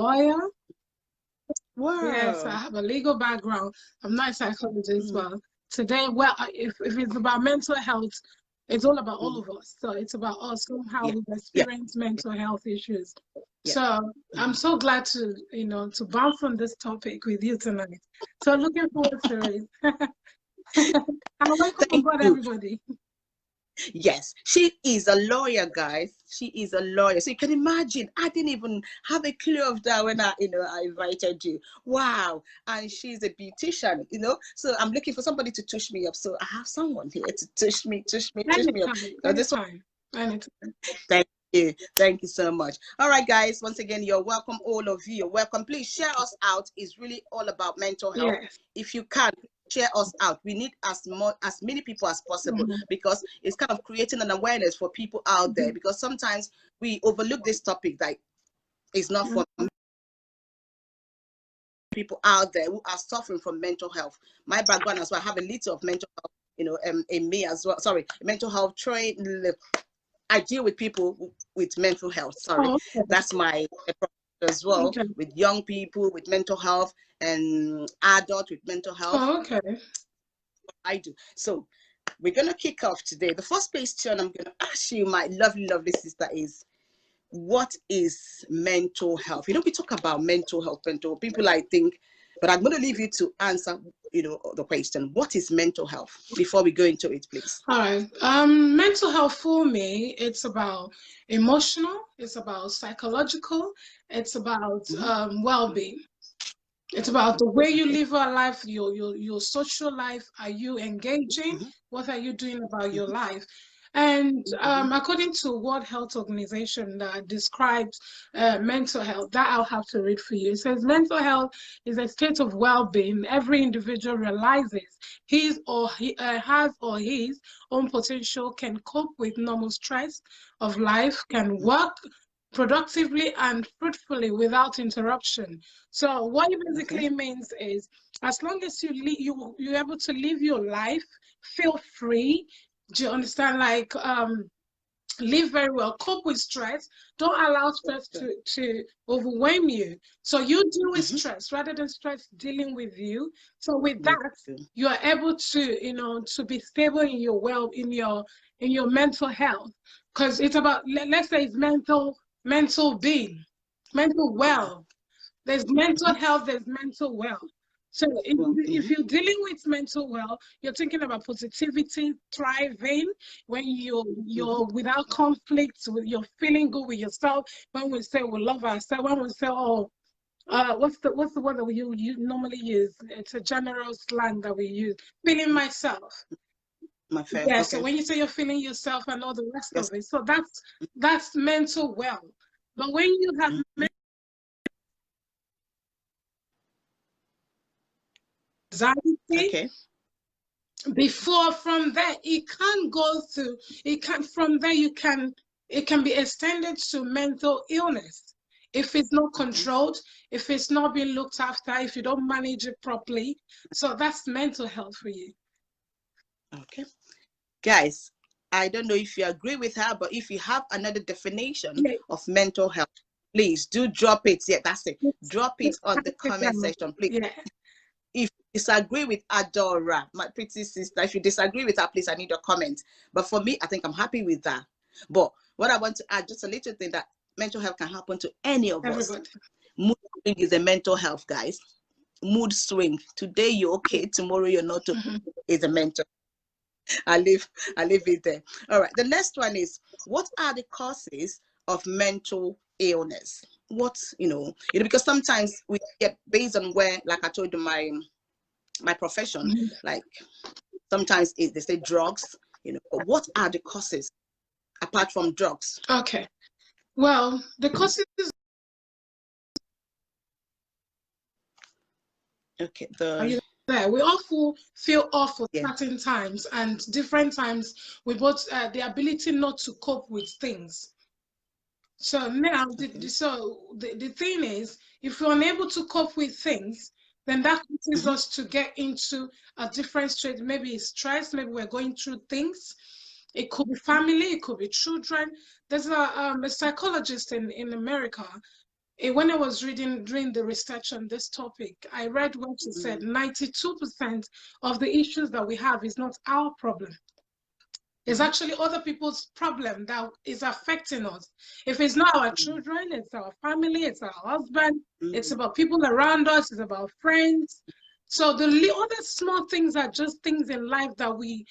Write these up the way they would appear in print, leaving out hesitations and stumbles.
lawyer. Wow. Yes, I have a legal background. I'm not a psychologist, but today, well, if it's about mental health, it's all about all of us. So it's about us somehow Yeah. we've Yeah. experienced mental health issues. Yeah. So I'm so glad to, to bounce on this topic with you tonight. So looking forward to it. And welcome Thank aboard, you. everybody. Yes, she is a lawyer, guys. She is a lawyer. So you can imagine, I didn't even have a clue of that when I invited you. Wow. And she's a beautician, So I'm looking for somebody to touch me up. So I have someone here to touch me up. Anytime. Thank you. Thank you so much. All right, guys. Once again, you're welcome, all of you. You're welcome. Please share us out. It's really all about mental health. Yes. If you can, share us out. We need as many people as possible, because it's kind of creating an awareness for people out there, because sometimes we overlook this topic that is not for people out there who are suffering from mental health. My background as well, I have a little of mental health, in me as well. Sorry, mental health train. I deal with people with mental health. Sorry, that's my as well, with young people with mental health and adults with mental health. I do. So we're going to kick off today. The first question I'm going to ask you, my lovely, lovely sister, is what is mental health? We talk about mental health, people, I think, but I'm going to leave you to answer, the question. What is mental health? Before we go into it, please. All right. Mental health for me, it's about emotional, it's about psychological, it's about well-being. It's about the way you live your life, your social life. Are you engaging? What are you doing about your life? And according to World Health Organization that describes mental health, that I'll have to read for you. It says mental health is a state of well-being. Every individual realizes his or he has or his own potential, can cope with normal stress of life, can work productively and fruitfully without interruption. So what it basically means is, as long as you're able to live your life, feel free. Do you understand? Like live very well, cope with stress. Don't allow stress to overwhelm you. So you deal with stress rather than stress dealing with you. So with that, you are able to to be stable in your in your mental health. Because it's about, let's say it's mental being, mental well. There's mental health, there's mental well. So if you're dealing with mental well, you're thinking about positivity, thriving, when you're without conflict, you're feeling good with yourself. When we say we love ourselves, when we say, what's the word that you normally use? It's a general slang that we use. Feeling myself. Yeah. So when you say you're feeling yourself and all the rest of it, so that's mental well. But when you have anxiety, before, from there it can't go to, it can, from there it can be extended to mental illness if it's not controlled, if it's not being looked after, if you don't manage it properly. So that's mental health for you. Okay, guys, I don't know if you agree with her, but if you have another definition of mental health, please do drop it. Yeah, that's it. Drop it on the comment section, please. If you disagree with Adaora, my pretty sister, if you disagree with her, please, I need a comment. But for me, I think I'm happy with that. But what I want to add, just a little thing, that mental health can happen to any of us. Mood swing is a mental health, guys. Mood swing. Today you're okay, tomorrow you're not okay. Is a mental. I'll leave it there. All right. The next one is, what are the causes of mental illness? What, because sometimes we get, based on where, like I told you, my profession, like sometimes they say drugs, but what are the causes apart from drugs? Okay. Well, the causes. Okay. Are you there? We all feel awful certain times, and different times we both the ability not to cope with things. So now, the thing is, if we're unable to cope with things, then that causes us to get into a different state. Maybe it's stress, maybe we're going through things. It could be family, it could be children. There's a psychologist in America. when I was reading during the research on this topic, I read what she said 92% of the issues that we have is not our problem. It's actually other people's problem that is affecting us. If it's not our children, it's our family, it's our husband, it's about people around us, it's about friends. So the other small things are just things in life that we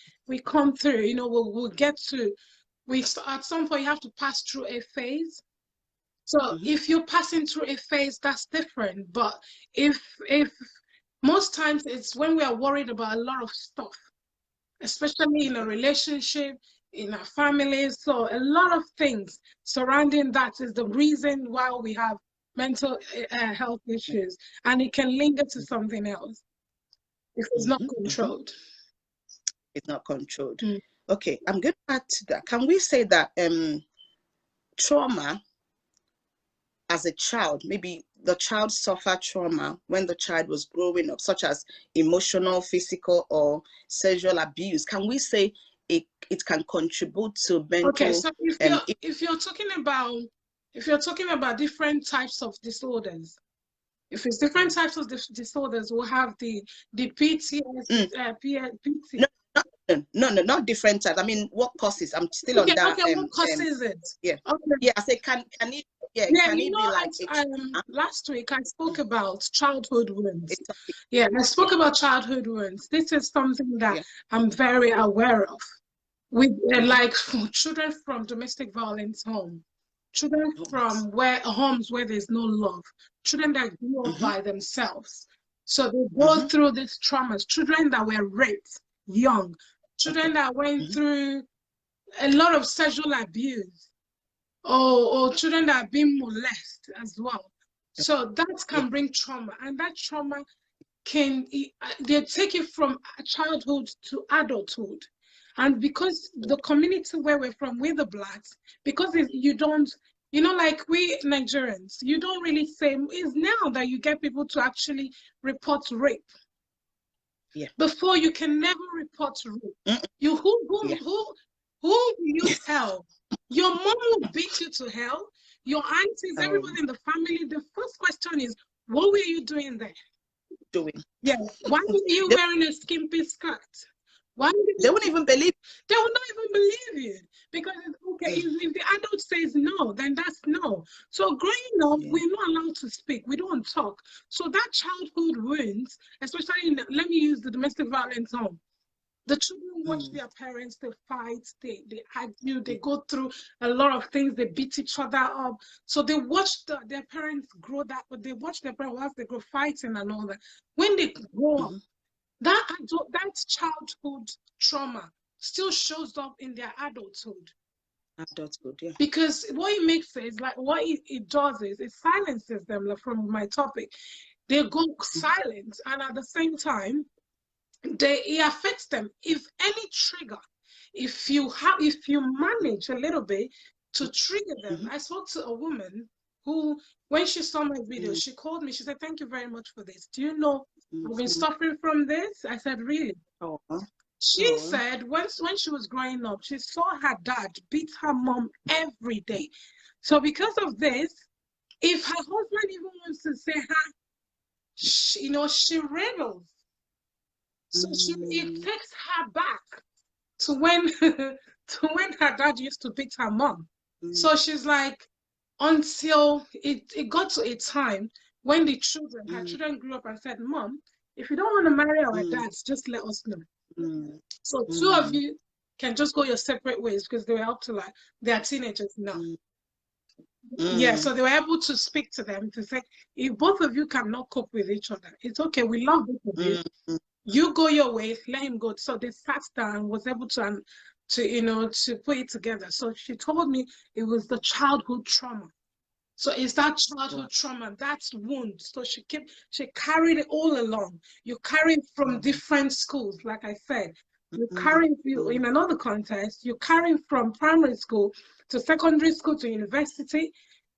come through. You know, we'll get to. At some point you have to pass through a phase. So if you're passing through a phase, that's different. But if most times it's when we are worried about a lot of stuff, especially in a relationship, in our families. So a lot of things surrounding that is the reason why we have mental health issues, and it can linger to something else if it's not controlled. It's not controlled. Okay, I'm going to add to that. Can we say that trauma as a child, maybe the child suffered trauma when the child was growing up, such as emotional, physical, or sexual abuse? Can we say it can contribute to mental? Okay, so if you're talking about different types of disorders, if it's different types of disorders, we'll have the PTSD. No, not different types. I mean, what causes? I'm still on that. Okay, what causes it? Yeah. Okay. Yeah, I say can it? Yeah, can it be like last week I spoke about childhood wounds. Yeah, I spoke about childhood wounds. This is something that I'm very aware of. With like children from domestic violence home, children from homes where there's no love, children that grew up by themselves. So they go through these traumas, children that were raped young, children that went through a lot of sexual abuse, or children that have been molested as well. So that can bring trauma, and that trauma they take it from childhood to adulthood. And because the community where we're from, we're the Blacks, because you don't, like we Nigerians, you don't really say, it's now that you get people to actually report rape. Yeah. Before, you can never report rape. Who will you tell? Your mom will beat you to hell. Your aunties, everybody in the family, the first question is, what were you doing there? Yeah. Why were you wearing a skimpy skirt? They wouldn't even believe. They would not even believe you, because if the adult says no, then that's no. So growing up, we're not allowed to speak. We don't talk. So that childhood wounds, especially let me use the domestic violence home. The children watch their parents, they fight, they argue, they go through a lot of things, they beat each other up. So they watch their parents grow that, but they watch their parents whilst they go fighting and all that. When they grow up, that childhood trauma still shows up in their adulthood. Yeah. Because what it makes is, like, what it does is it silences them. Like, from my topic, they go silent, and at the same time, it affects them. If any trigger, if you manage a little bit to trigger them. I spoke to a woman who, when she saw my video, she called me. She said, "Thank you very much for this. Do you know I've been suffering from this?" I said, "Really?" She said when she was growing up, she saw her dad beat her mom every day. So because of this, if her husband even wants to say her, she rebels. So it takes her back to when her dad used to beat her mom. So she's like, until it got to a time when her children grew up and said, "Mom, if you don't want to marry our dads, just let us know." So two of you can just go your separate ways, because they were up to, like, they are teenagers now. Yeah, so they were able to speak to them to say, if both of you cannot cope with each other, it's okay. We love both of you. You go your way, let him go. So they sat down and was able to put it together. So she told me it was the childhood trauma. So it's that childhood trauma, that's wound. So she carried it all along. You carry it from different schools, like I said. You carry it in another context. You carry it from primary school to secondary school to university.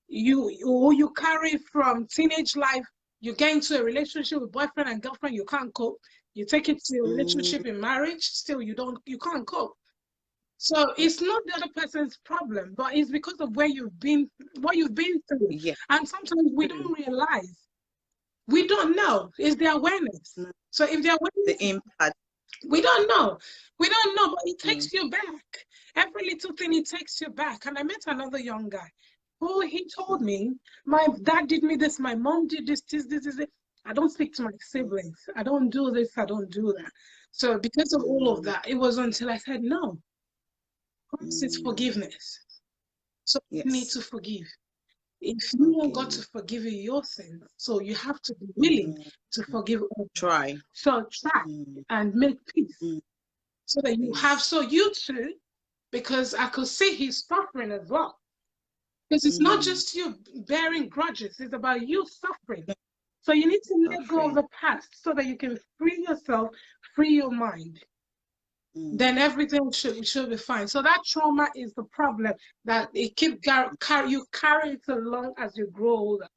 You carry it from teenage life. You get into a relationship with boyfriend and girlfriend, you can't cope. You take it to a relationship in marriage, still you can't cope. So it's not the other person's problem, but it's because of where you've been, what you've been through. Yeah. And sometimes we don't realize, we don't know. It's the awareness. So if the awareness, The impact. we don't know. We don't know, but it takes you back. Every little thing, it takes you back. And I met another young guy who he told me, my dad did me this, my mom did this. I don't speak to my siblings. I don't do this, I don't do that. So because of all of that, it was until I said, no, it's forgiveness. So you need to forgive. If you want God to forgive you your sins, so you have to be willing to forgive others. Try. So try and make peace. So that you have, so you too, because I could see he's suffering as well. Because it's not just you bearing grudges, it's about you suffering. So you need to let go of the past so that you can free yourself, free your mind. Then everything should be fine. So that trauma is the problem, that it keeps you carry it along as you grow older,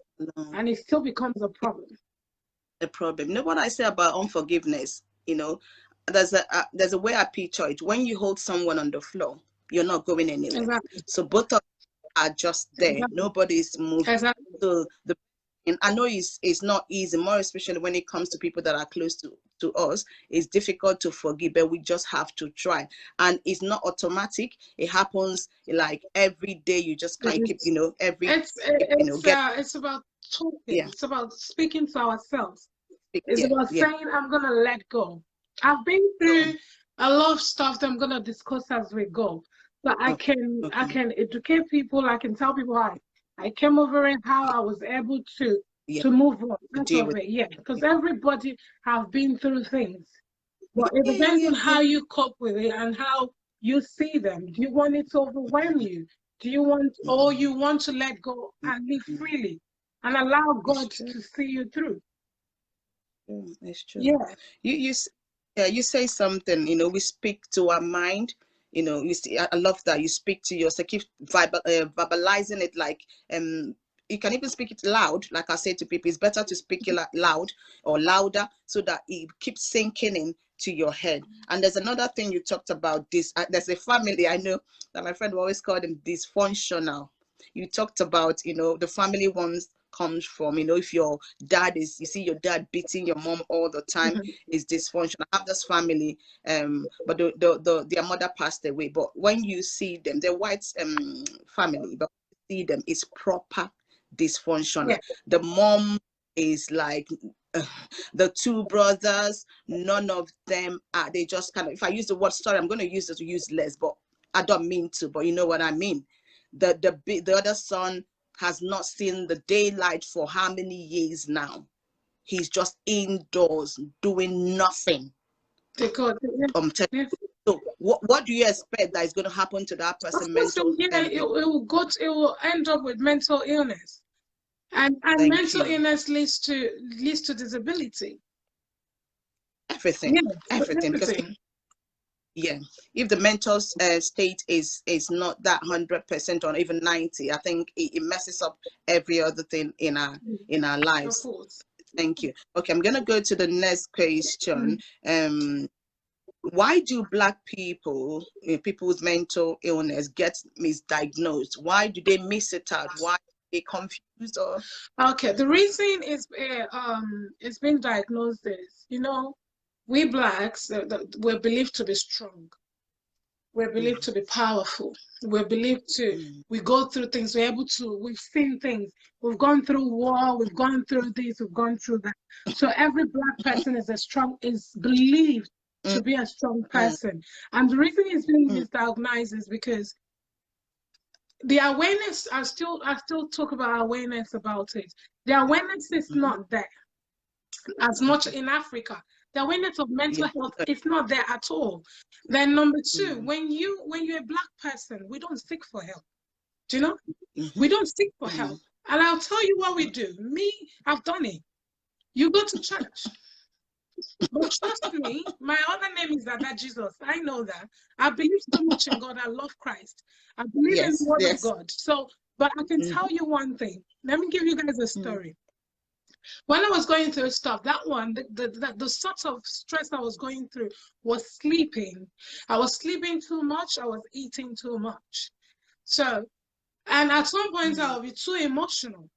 and it still becomes a problem. The problem. You know what I say about unforgiveness? You know, there's a way I picture it. When you hold someone on the floor, you're not going anywhere. Exactly. So both of are just there. Exactly. Nobody's moving. Exactly. So and I know it's not easy, more especially when it comes to people that are close to us. It's difficult to forgive, but we just have to try. And it's not automatic. It happens like every day. You just can't keep, it's about talking. Yeah. It's about speaking to ourselves. It's Yeah. about saying, I'm gonna let go. I've been through a lot of stuff that I'm gonna discuss as we go. So I can educate people. I can tell people how I came over it, how I was able to move on out of it. Yeah, because everybody have been through things. But it depends on how you cope with it and how you see them. Do you want it to overwhelm you? Do you want, or you want to let go and live freely and allow God to see you through? It's true. Yeah. You say something, we speak to our mind. You see, I love that you speak to yourself, keep verbalizing it, like you can even speak it loud. Like I say to people, it's better to speak it loud or louder so that it keeps sinking in to your head. And there's another thing you talked about, this there's a family I know that my friend always called them dysfunctional. You talked about the family ones comes from, if your dad you see your dad beating your mom all the time, is dysfunctional. I have this family, but their mother passed away. But when you see them, they're white family, but you see them, it's proper dysfunctional. Yeah. The mom is like the two brothers, none of them are, they just kind of, if I use the word story, I'm going to use it to use less, but I don't mean to, but you know what I mean. The other son has not seen the daylight for how many years now? He's just indoors doing nothing. So what do you expect that is going to happen to that person? It will end up with mental illness, and mental illness leads to disability. Everything. Because if the mental state is not that 100% or even 90, I think it messes up every other thing in our lives. Thank you. Okay, I'm gonna go to the next question. Why do Black people with mental illness get misdiagnosed? Why do they miss it out? Why are they confused? Or okay, the reason it's been diagnosed is, we Blacks, we're believed to be strong. We're believed to be powerful. We're believed to, we go through things, we've seen things. We've gone through war, we've gone through this, we've gone through that. So every Black person is believed to be a strong person. And the reason it's been misdiagnosed is because the awareness, I still talk about awareness about it. The awareness is not there as much in Africa. The awareness of mental health is not there at all. Then number two, when you're a Black person, we don't seek for help. Do you know? We don't seek for help. And I'll tell you what we do. Me, I've done it. You go to church. But trust me, my other name is Dada Jesus. I know that. I believe so much in God. I love Christ. I believe in the word of God. So, but I can tell you one thing. Let me give you guys a story. When I was going through stuff, that one, the sort of stress I was going through was sleeping. I was sleeping too much. I was eating too much. So, and at some point I'll be too emotional.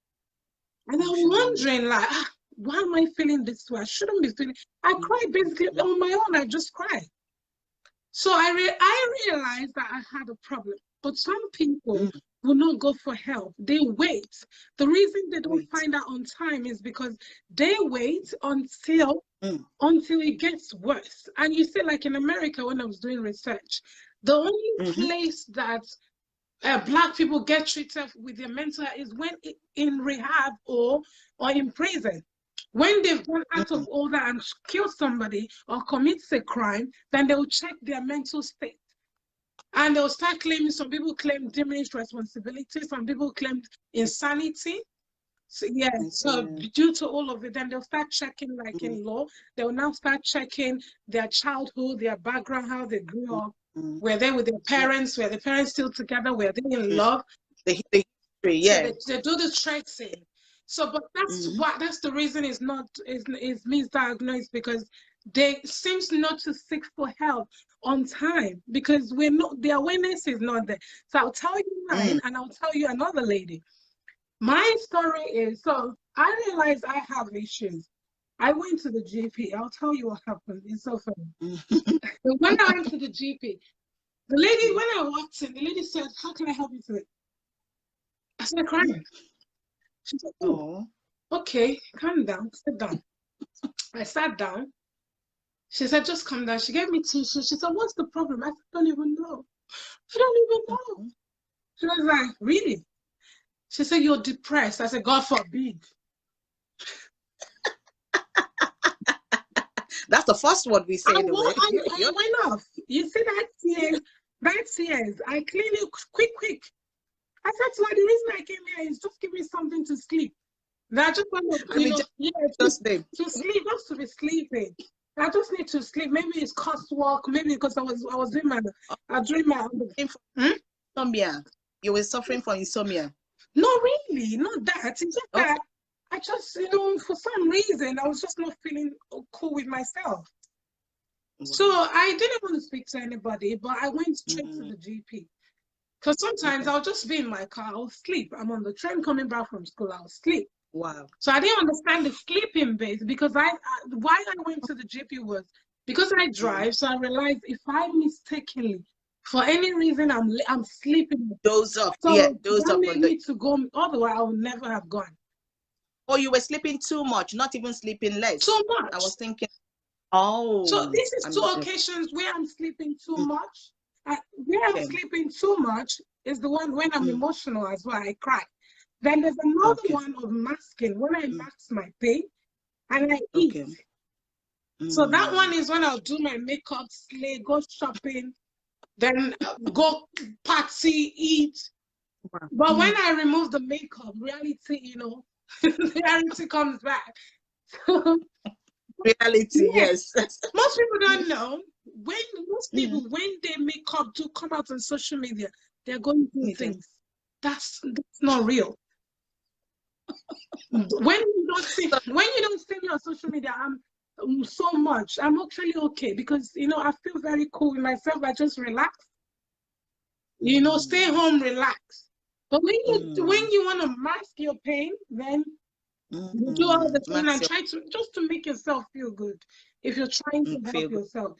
And I'm wondering, like, why am I feeling this way? I shouldn't be feeling. I cry basically on my own. I just cry. So I realized that I had a problem. But some people will not go for help. They wait. The reason they don't find out on time is because they wait until it gets worse. And you see, like in America, when I was doing research, the only place that Black people get treated with their mental health is when in rehab or in prison. When they've gone out of order and killed somebody or commits a crime, then they will check their mental state. And they'll start claiming, some people claim diminished responsibility, some people claim insanity. So, yeah, so due to all of it, then they'll start checking, like in law, they'll now start checking their childhood, their background, how they grew up. Were they with their parents? Were the parents still together? Were they in love? The history, yeah. So they do the tracing. So, but that's the reason it's misdiagnosed, because they seems not to seek for help on time, because the awareness is not there. So I'll tell you mine, and I'll tell you another lady. My story is, so I realized I have issues. I went to the GP. I'll tell you what happened. It's so funny. So when I went to the GP, the lady, when I walked in, the lady said, "How can I help you today?" I started crying. She said, "Oh, okay, calm down, sit down." I sat down. She said, "Just calm down." She gave me tissue. She said, "What's the problem?" I said, "I don't even know. I don't even know." She was like, "Really?" She said, "You're depressed." I said, "God forbid." That's the first word we say. I went off. You see that tears. I clean it quick. I said to her, the reason I came here is just give me something to sleep. I just want to, to sleep, just to be sleeping. I just need to sleep. Maybe it's coursework. Maybe because I was doing my insomnia. You were suffering from insomnia. No, really, not that. It's just that I just, for some reason, I was just not feeling cool with myself. So I didn't want to speak to anybody, but I went straight to the GP. Because sometimes I'll just be in my car, I'll sleep. I'm on the train coming back from school, I'll sleep. Wow. So I didn't understand the sleeping base, because why I went to the GP was because I drive. So I realized if I mistakenly, for any reason, I'm sleeping. Doze off. So doze off. That made me to go. Otherwise, I would never have gone. Oh, you were sleeping too much, not even sleeping less. Too much. I was thinking. Oh. So this is two occasions where I'm sleeping too much. Where I'm sleeping too much is the one when I'm emotional as well. I cry. Then there's another one of masking, when I mask my pain and I eat. So that one is when I'll do my makeup, slay, go shopping, then go party, eat. But when I remove the makeup, reality, reality comes back. Reality, yes. Most people don't know. Most people, when their makeup do come out on social media, they're going through things. That's not real. When you don't see me on social media, I'm so much. I'm actually okay, because I feel very cool with myself. I just relax. Stay home, relax. But when you want to mask your pain, then you do all the thing and try to make yourself feel good. If you're trying to help yourself.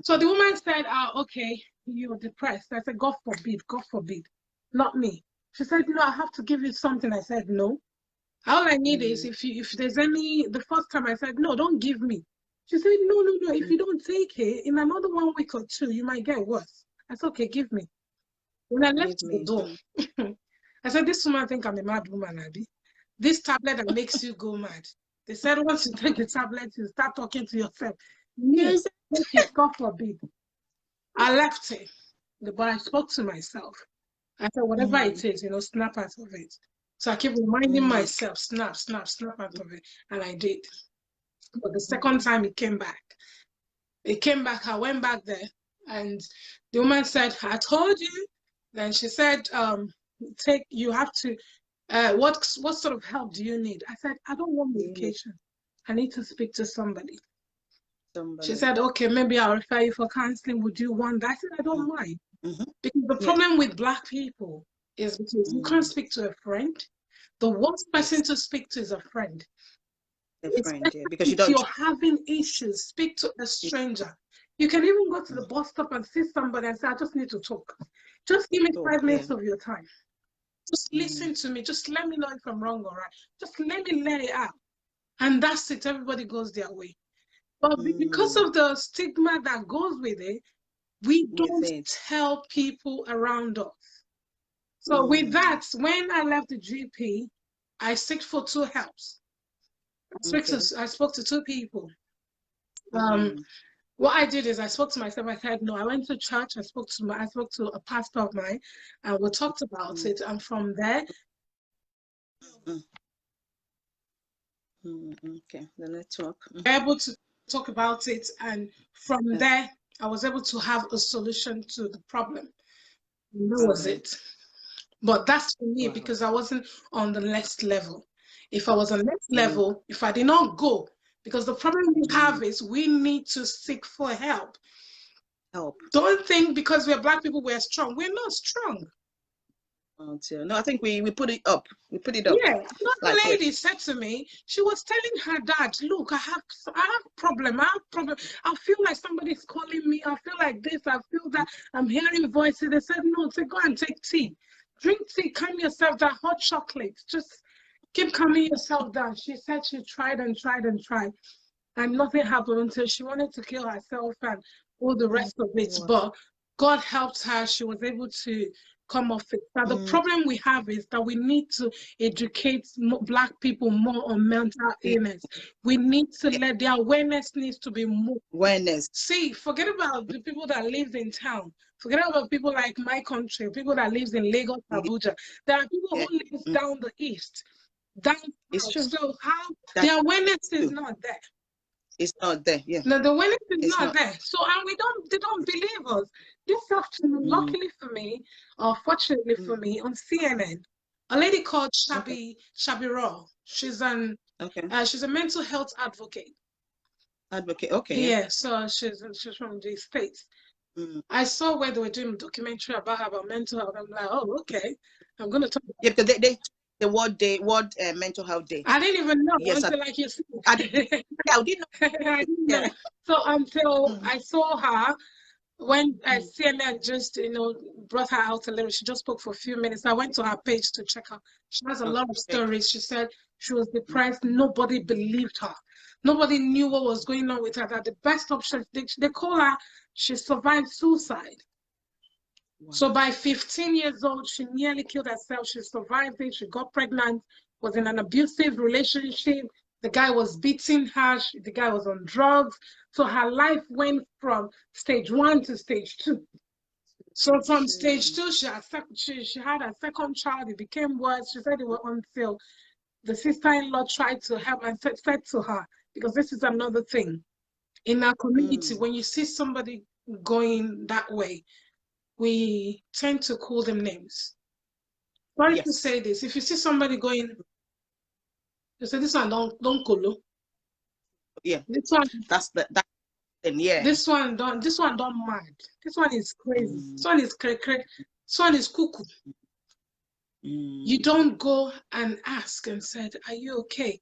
So the woman said, "Okay, you're depressed." I said, God forbid, not me. She said, "I have to give you something." I said, "No. All I need is if there's any." The first time I said, "No, don't give me." She said, No. If you don't take it, in another 1 week or 2, you might get worse. I said, "Okay, give me." When I left the door, I said, "This woman think I'm a mad woman, Abby. This tablet that makes you go mad." They said, once you take the tablet, you start talking to yourself. Yes, God forbid. I left it, but I spoke to myself. I said, whatever it is, snap out of it. So I keep reminding myself, snap out of it. And I did. But the second time it came back, I went back there, and the woman said, "I told you." Then she said, you have to what sort of help do you need? I said, I don't want medication. I need to speak to somebody. She said, okay, maybe I'll refer you for counseling. Would you want that? I said, I don't mind. Because the problem with Black people is because you can't speak to a friend. The worst person to speak to is a friend. Because if you're having issues, speak to a stranger. You can even go to the bus stop and see somebody and say, I just need to talk. Just give me 5 minutes of your time. Just listen to me. Just let me know if I'm wrong or right. Just let me let it out. And that's it. Everybody goes their way. But because of the stigma that goes with it, we don't tell people around us. So with that, when I left the GP, I sought for 2 helps. I spoke to 2 people. What I did is I spoke to myself. I said, no, I went to church. I spoke to a pastor of mine, and we talked about it. And from there, the network. Able to talk about it, and from there, I was able to have a solution to the problem. That was it. But that's for me because I wasn't on the next level. If I was on the next level, if I did not go, because the problem we have is we need to seek for help. Don't think because we're Black people we're strong. We're not strong. No, I think we put it up. We put it up. Yeah, another lady said to me, she was telling her dad, look, I have problem. I feel like somebody's calling me. I feel like this. I feel that I'm hearing voices. They said, no, say go and take tea. Drink tea, calm yourself down, hot chocolate. Just keep calming yourself down. She said she tried and tried and tried, and nothing happened until she wanted to kill herself and all the rest of it. But God helped her. She was able to come off it. Now, the problem we have is that we need to educate Black people more on mental illness. We need to let the awareness needs to be more. See, forget about the people that live in town. Forget about people like my country, people that lives in Lagos, Abuja. There are people who live down the east. Down so how the awareness is not there. It's not there. No, the awareness is not there. So and they don't believe us. This afternoon, luckily for me, or fortunately for me, on CNN, a lady called Shabi Raw. She's she's a mental health advocate. Yeah, so she's from the States. I saw where they were doing a documentary about her about mental health. I'm like, oh, okay. I'm gonna talk about because they the World Mental Health Day. I didn't even know until like you said. I didn't know. So until I saw her when CNN just brought her out a little, she just spoke for a few minutes. I went to her page to check her. She has a lot of stories. She said she was depressed. Nobody believed her. Nobody knew what was going on with her. That the best option, they call her, she survived suicide. Wow. So by 15 years old, she nearly killed herself. She survived it. She got pregnant, was in an abusive relationship. The guy was beating her. The guy was on drugs. So her life went from stage 1 to stage 2. So from stage 2, she had a second child. It became worse. She said it was until the sister-in-law tried to help and said to her, because this is another thing. In our community, when you see somebody going that way, we tend to call them names. Sorry to say this. If you see somebody going, you say, this one don't colo. Yeah. This one yeah. This one don't mad. This one is crazy. This one is crazy. This one is cuckoo. You don't go and ask and said, are you okay?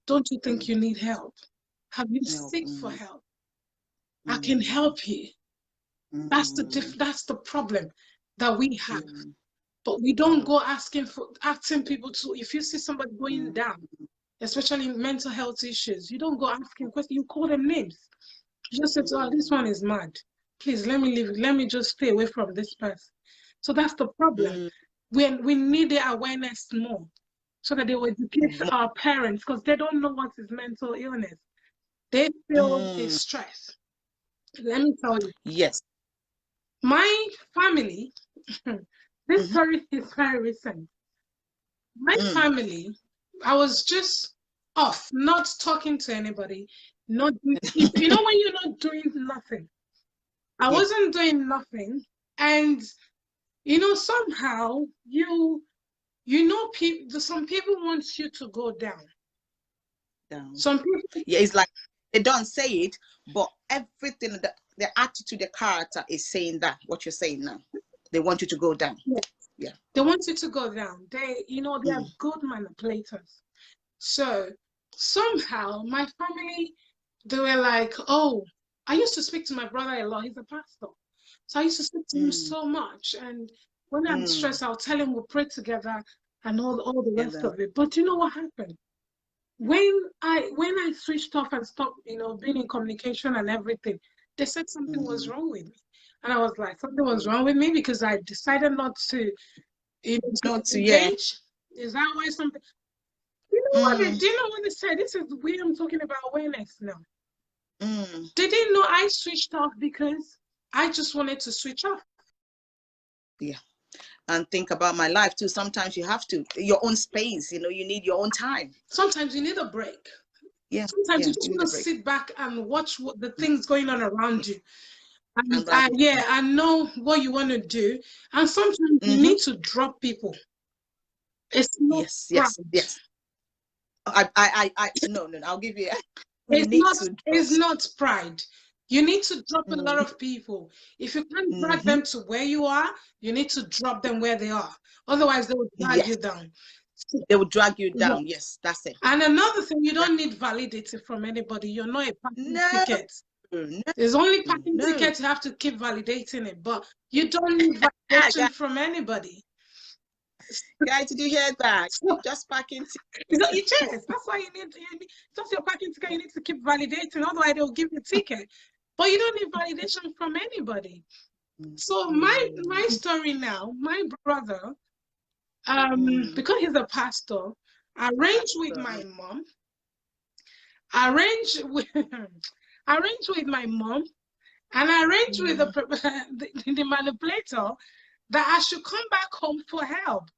Don't you think you need help? Have you seek for help? I can help you. That's the problem that we have. But we don't go asking people to, if you see somebody going down, especially in mental health issues, you don't go asking questions, you call them names. You just say, oh, this one is mad. Please let me leave it. Let me just stay away from this person. So that's the problem. We need the awareness more so that they will educate our parents, because they don't know what is mental illness. They feel a stress. Let me tell you. Yes. My family, this story is very recent. My family, I was just off, not talking to anybody, not when you're not doing nothing. I wasn't doing nothing, and somehow you you know, some people want you to go down. Some people, yeah, it's like they don't say it, but everything, the attitude, the character is saying that what you're saying now. They want you to go down. Yeah. They want you to go down. They, you know, they are good manipulators. So somehow my family, they were like, oh, I used to speak to my brother a lot. He's a pastor. So I used to speak to him so much. And when I'm stressed, I'll tell him we'll pray together and all the rest of it. But you know what happened? When I switched off and stopped, you know, being in communication and everything, they said something was wrong with me. And I was like, something was wrong with me because I decided not to, you know, to engage. Is that why something? You know what? Do you know what they said? This is weird. I'm talking about awareness now. They didn't know I switched off because I just wanted to switch off. Yeah. And think about my life too. Sometimes you have to, your own space, you know, you need your own time. Sometimes you need a break. Yeah. Sometimes you just want to sit back and watch what the things going on around you. And I know what you want to do. And sometimes you need to drop people. It's not yes. I no, I'll give you. It's not pride. You need to drop a lot of people. If you can't drag them to where you are, you need to drop them where they are. Otherwise, they will drag you down. They will drag you down. Yes, that's it. And another thing, you don't need validity from anybody. You're not a parking ticket. There's only parking ticket. You have to keep validating it, but you don't need validation from anybody. Guys, did you hear that? Just parking ticket. That's why you need just your parking ticket. You need to keep validating. Otherwise, they'll give you a ticket. But you don't need validation from anybody. So my story now, my brother, because he's a pastor, arranged with my mom. Arranged with my mom, and arranged with the manipulator that I should come back home for help.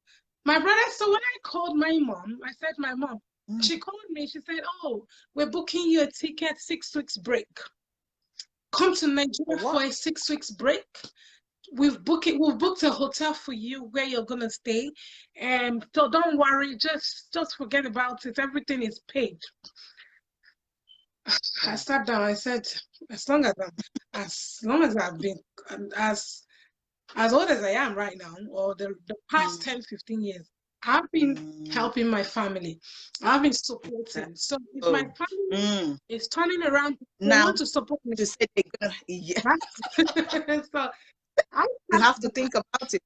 My brother, so when I called my mom, I said, my mom, she called me, she said, oh, we're booking you a ticket, 6 weeks break. Come to Nigeria for a 6 weeks break. We've booked a hotel for you where you're gonna stay. And so don't worry, just forget about it. Everything is paid. I sat down, I said, as long as I've been as old as I am right now, or the past 10, 15 years, I've been helping my family. I've been supporting. So if my family is turning around, they want to support me. To say So you have to think about it.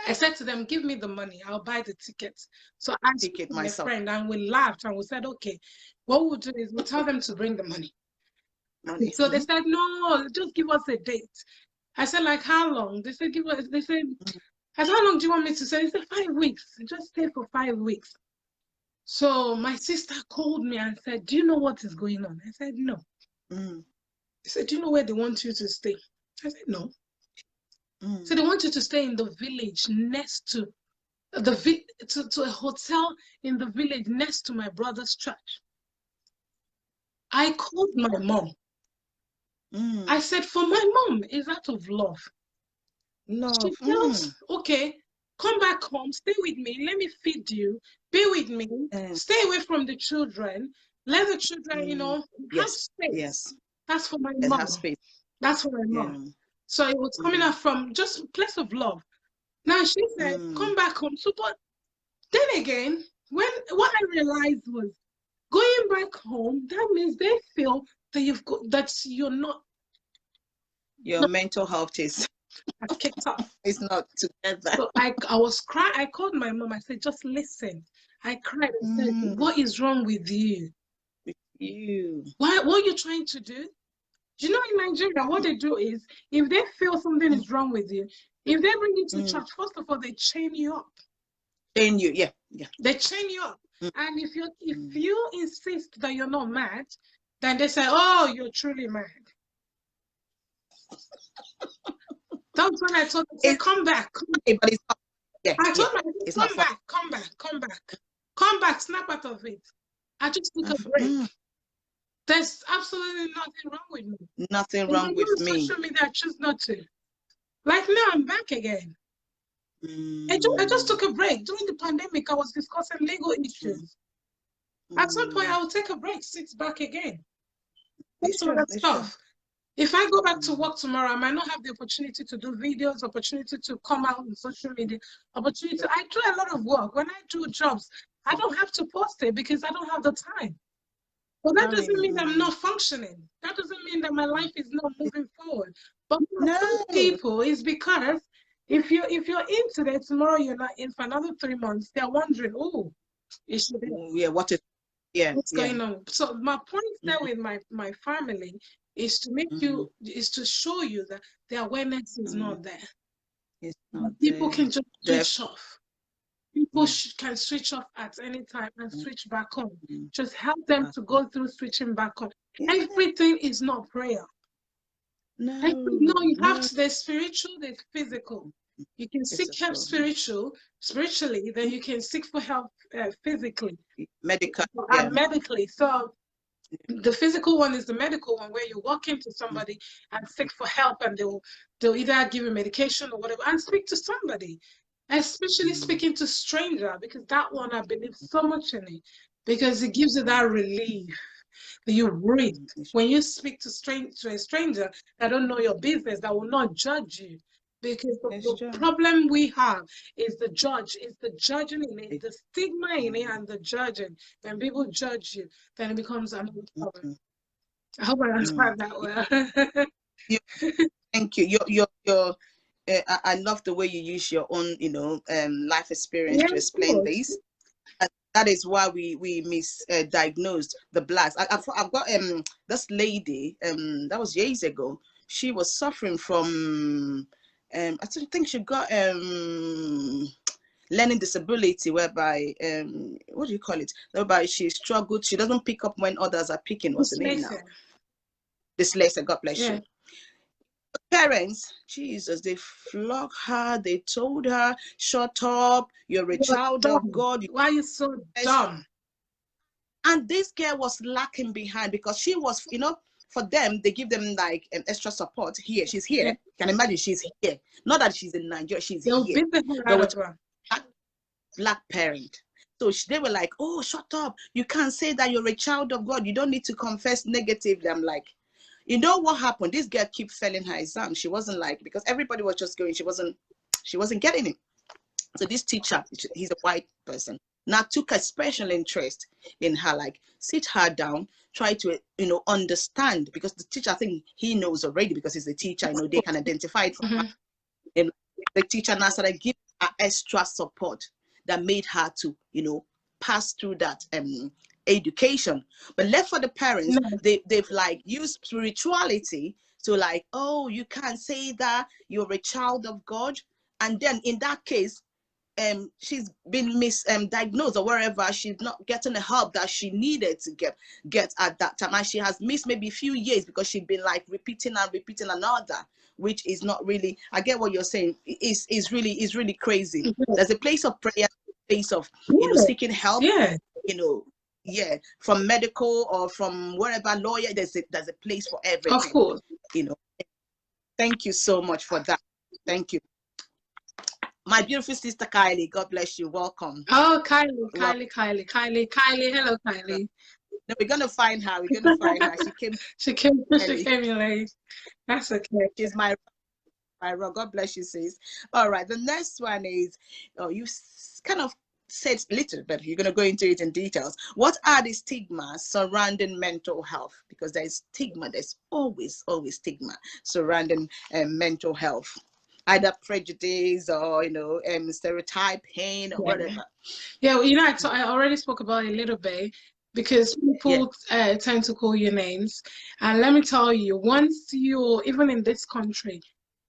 I said to them, give me the money, I'll buy the tickets. So I spoke to my friend and we laughed and we said, okay, what we'll do is we'll tell them to bring the money. So they said, no, just give us a date. I said, like, how long? They said, I said, how long do you want me to stay? They said, 5 weeks. Just stay for 5 weeks. So my sister called me and said, do you know what is going on? I said, no. They said, do you know where they want you to stay? I said, no. So they want you to stay in the village next to to a hotel in the village next to my brother's church. I called my mom. I said, for my mom, it's out of love. She felt, okay, come back home, stay with me, let me feed you, be with me, stay away from the children, let the children, you know, have space. That's for my mom. That's for my mom. So it was coming out from just a place of love. Now she said, come back home. So, but then again, what I realized was, going back home, that means they feel that you're not. Your mental health is kicked off. It's not together. So I was crying. I called my mom. I said, just listen. I cried and said, what is wrong with you? What are you trying to do? Do you know in Nigeria, what they do is, if they feel something is wrong with you, if they bring you to church, first of all, they chain you up. Chain you, yeah. They chain you up. And if you insist that you're not mad, then they say, oh, you're truly mad. That's when I told them, come back. I told them, come back, snap out of it. I just took a break. There's absolutely nothing wrong with me. Nothing wrong with me. Social media, I choose not to. Like now, I'm back again. I just took a break. During the pandemic, I was discussing legal issues. At some point, I will take a break, sit back again. That's all that stuff. If I go back to work tomorrow, I might not have the opportunity to do videos, opportunity to come out on social media, opportunity. I do a lot of work. When I do jobs, I don't have to post it because I don't have the time. But that doesn't mean I'm not functioning. That doesn't mean that my life is not moving forward. But for some people, it's because if you're in today, tomorrow you're not in for another 3 months, they're wondering, oh, is she there? What's going on? So my point there with my family is to make you, is to show you that the awareness is not there. It's not People there. can just switch off. People can switch off at any time and switch back on. Just help them to go through switching back on. Everything is not prayer. No, you have to. There's spiritual, there's physical. You can seek help spiritually, then you can seek for help physically, medically. So the physical one is the medical one, where you walk into somebody and seek for help, and they'll either give you medication or whatever, and speak to somebody, especially speaking to stranger, because that one I believe so much in it, because it gives you that relief. You breathe when you speak to a stranger that don't know your business, that will not judge you. Because the problem we have is the judging in it, the stigma in it, and the judging. When people judge you, then it becomes another problem. I hope I answered that well. Thank you. I love the way you use your own, life experience to explain this. And that is why we misdiagnosed the blacks. I've got this lady that was years ago. She was suffering from I think she got learning disability, whereby what do you call it? Whereby she struggled. She doesn't pick up when others are picking. What's the name now? Dyslexia. God bless you. Parents, Jesus, they flogged her. They told her, "Shut up! You're a child of God. Why are you so dumb?" And this girl was lacking behind because she was, for them, they give them like an extra support here. She's here. You can imagine she's here. Not that she's in Nigeria. She's here. Black parent. So they were like, "Oh, shut up. You can't say that you're a child of God. You don't need to confess negatively." I'm like, you know what happened? This girl kept failing her exam. She wasn't because everybody was just going, she wasn't getting it. So this teacher, he's a white person, now took a special interest in her, sit her down, try to, understand, because the teacher, I think he knows already because he's a teacher, they can identify it from her. And the teacher now started giving her extra support that made her to, pass through that education. But left for the parents, they've used spirituality to oh, you can't say that, you're a child of God. And then in that case, she's been misdiagnosed or wherever, she's not getting the help that she needed to get at that time, and she has missed maybe a few years because she's been repeating another, which is not really, I get what you're saying, is really crazy. There's a place of prayer, a place of seeking help, from medical or from wherever, lawyer, there's a place for everything. Of course. Thank you so much for that. Thank you. My beautiful sister Kylie, God bless you. Welcome. Oh, Kylie. Hello, Kylie. No, we're gonna find her. She came in late. That's okay. She's my rock. God bless you, sis. All right. The next one is, you kind of said a little bit. You're gonna go into it in details. What are the stigmas surrounding mental health? Because there's stigma. There's always stigma surrounding mental health. Either prejudice or stereotyping or whatever. Yeah, so I already spoke about it a little bit, because people tend to call you names, and let me tell you, once you're even in this country,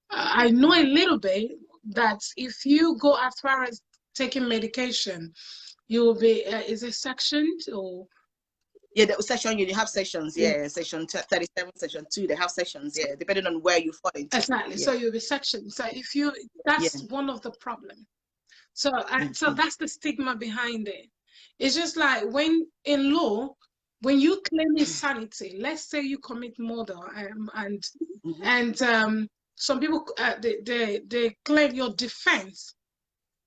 I know a little bit that if you go as far as taking medication, you will be is it sectioned or? Yeah, the section, you have sections, section 37, section 2, they have sections, depending on where you fall into. Exactly, so you'll be sectioned. So if you, that's one of the problems. So, so that's the stigma behind it. It's just like when in law, when you claim insanity, let's say you commit murder, and some people, they claim your defense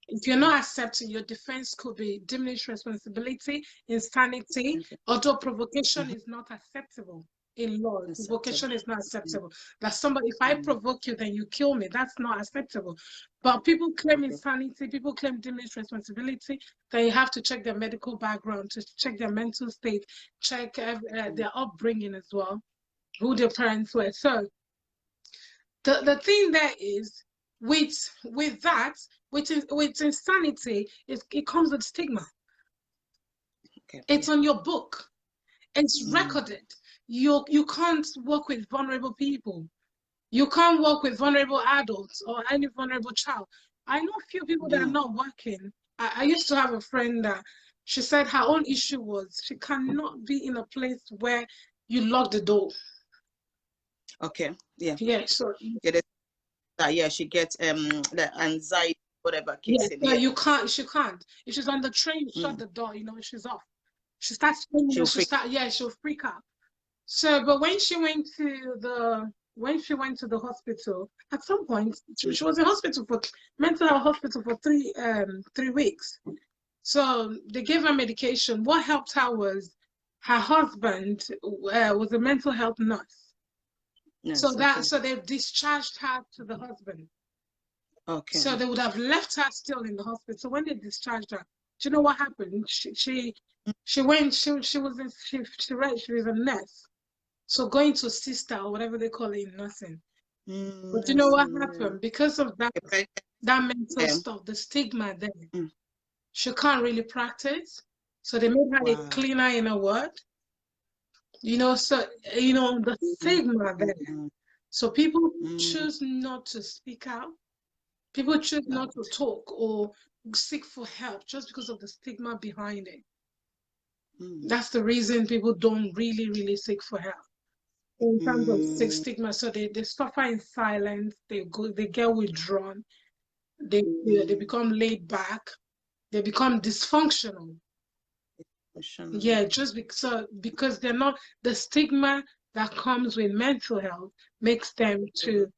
If you're not accepting, your defense could be diminished responsibility, insanity, Okay. although provocation is not acceptable in law. Provocation is not acceptable. That somebody, if I provoke you, then you kill me. That's not acceptable. But people claim insanity, people claim diminished responsibility. Then you have to check their medical background, to check their mental state, check their upbringing as well, who their parents were. So the thing there is with that, with insanity, it comes with stigma. Okay. It's on your book. It's recorded. You can't work with vulnerable people. You can't work with vulnerable adults or any vulnerable child. I know a few people that are not working. I used to have a friend that she said her own issue was she cannot be in a place where you lock the door. Okay. Yeah. Yeah. So Yeah, she gets the anxiety, whatever yeah, kicks in. so Yeah. she can't. If she's on the train, shut the door, she's off. She starts screaming She'll and freak. she'll freak out. So, but when she went to the hospital, at some point, she was in hospital for mental health hospital for 3 weeks. So they gave her medication. What helped her was her husband was a mental health nurse. Yes, okay. So they discharged her to the husband. Okay. So they would have left her still in the hospital. So when they discharged her, do you know what happened? She went. She was a nurse. So going to sister or whatever they call it in nursing. But you know what happened? Because of that mental stuff, the stigma there, she can't really practice. So they made her a cleaner in a word. So the stigma there. So people choose not to speak out. People choose not to talk or seek for help just because of the stigma behind it. That's the reason people don't really, really seek for help. In terms of stigma, so they suffer in silence. They get withdrawn. They become laid back. They become dysfunctional. Yeah, just because they're not, the stigma that comes with mental health makes them to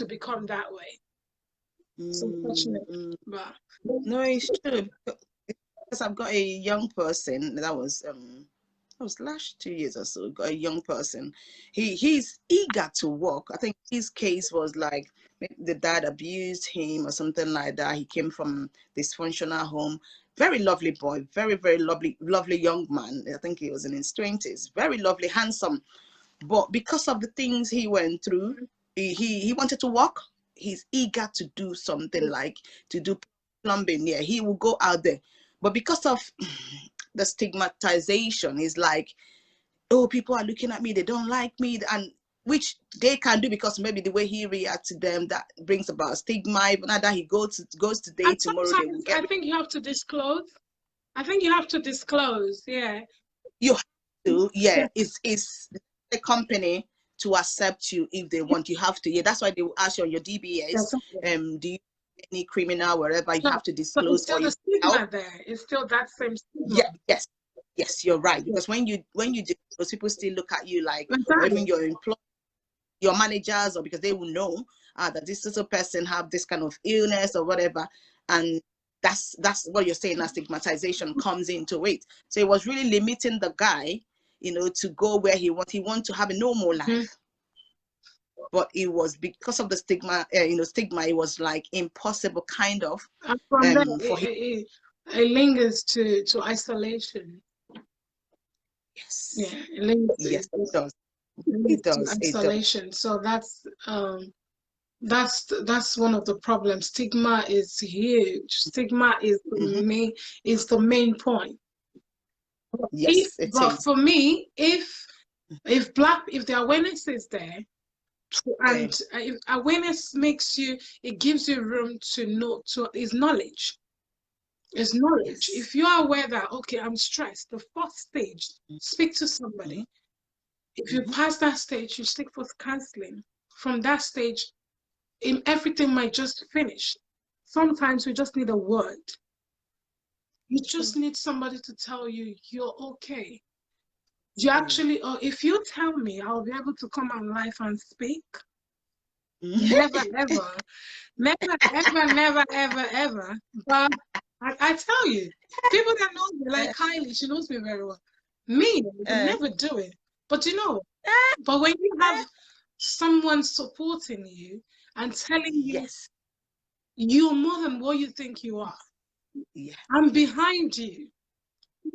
become that way. It's unfortunate, but no, it's true because I've got a young person that was last 2 years or so. Got a young person. He's eager to work. I think his case was like the dad abused him or something like that. He came from dysfunctional home. Very lovely boy, very very lovely young man. I think he was in his 20s. Very lovely, handsome. But because of the things he went through, he wanted to work. He's eager to do something like to do plumbing. Yeah, he will go out there. But because of the stigmatization, is like, oh, people are looking at me, they don't like me, and which they can do because maybe the way he reacts to them that brings about stigma. Even that he goes to date tomorrow, they will get. I think you have to disclose. I think you have to disclose. Yeah. You have to. Yeah, it's the company to accept you if they want. You have to. Yeah, that's why they will ask you on your DBS. Do you any criminal wherever you have to disclose it's still or the you stigma help. there. It's still that same stigma. Yeah, yes, you're right. Because when you disclose, people still look at you like, or even your employer, your managers, or because they will know that this little person have this kind of illness or whatever, and that's what you're saying. That stigmatization comes into it. So it was really limiting the guy, to go where he want to have a normal life. But it was because of the stigma, stigma. It was like impossible, kind of. And from there, for him, it lingers to isolation. Yes. Yeah, it lingers. Yes, it does. It does. Isolation. It does. So that's one of the problems. Stigma is huge. Stigma is the main point. Yes, it is. For me, if the awareness is there, and if awareness it gives you room to know, is knowledge. Is knowledge. Yes. If you are aware that, okay, I'm stressed, the first stage, speak to somebody. If you pass that stage, you seek for counseling. From that stage, everything might just finish. Sometimes we just need a word. You just need somebody to tell you you're okay. You actually, or if you tell me, I'll be able to come on live and speak. Never, ever. Never, ever, never, ever, ever. But I tell you, people that know me, like Kylie, she knows me very well. Me, I would never do it. But you know, but when you have someone supporting you and telling you Yes. you're more than what you think you are, Yeah. I'm behind you.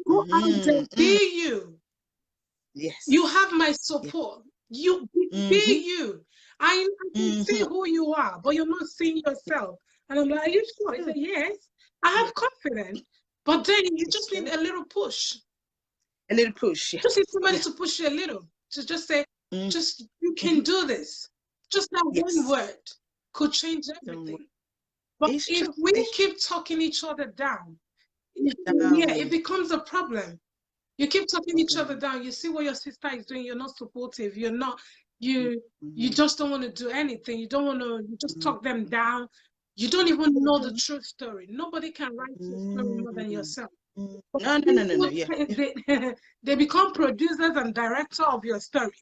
Go out there, be you. Yes. You have my Yeah. support. You be you. I can see who you are, but you're not seeing yourself. And I'm like, are you sure? He said, yes. I have confidence, but then you just need a little push. A little push. Yeah. Just need somebody to push you a little. To just say, just you can do this. Just that one word could change everything. But It's if true. we It's keep talking each other down, yeah, it down. becomes a problem. You keep talking each other down. You see what your sister is doing. You're not supportive. You're not. You just don't want to do anything. You don't want to. You just talk them down. You don't even know the true story. Nobody can write your story more than yourself. No. Yeah. They become producers and director of your story.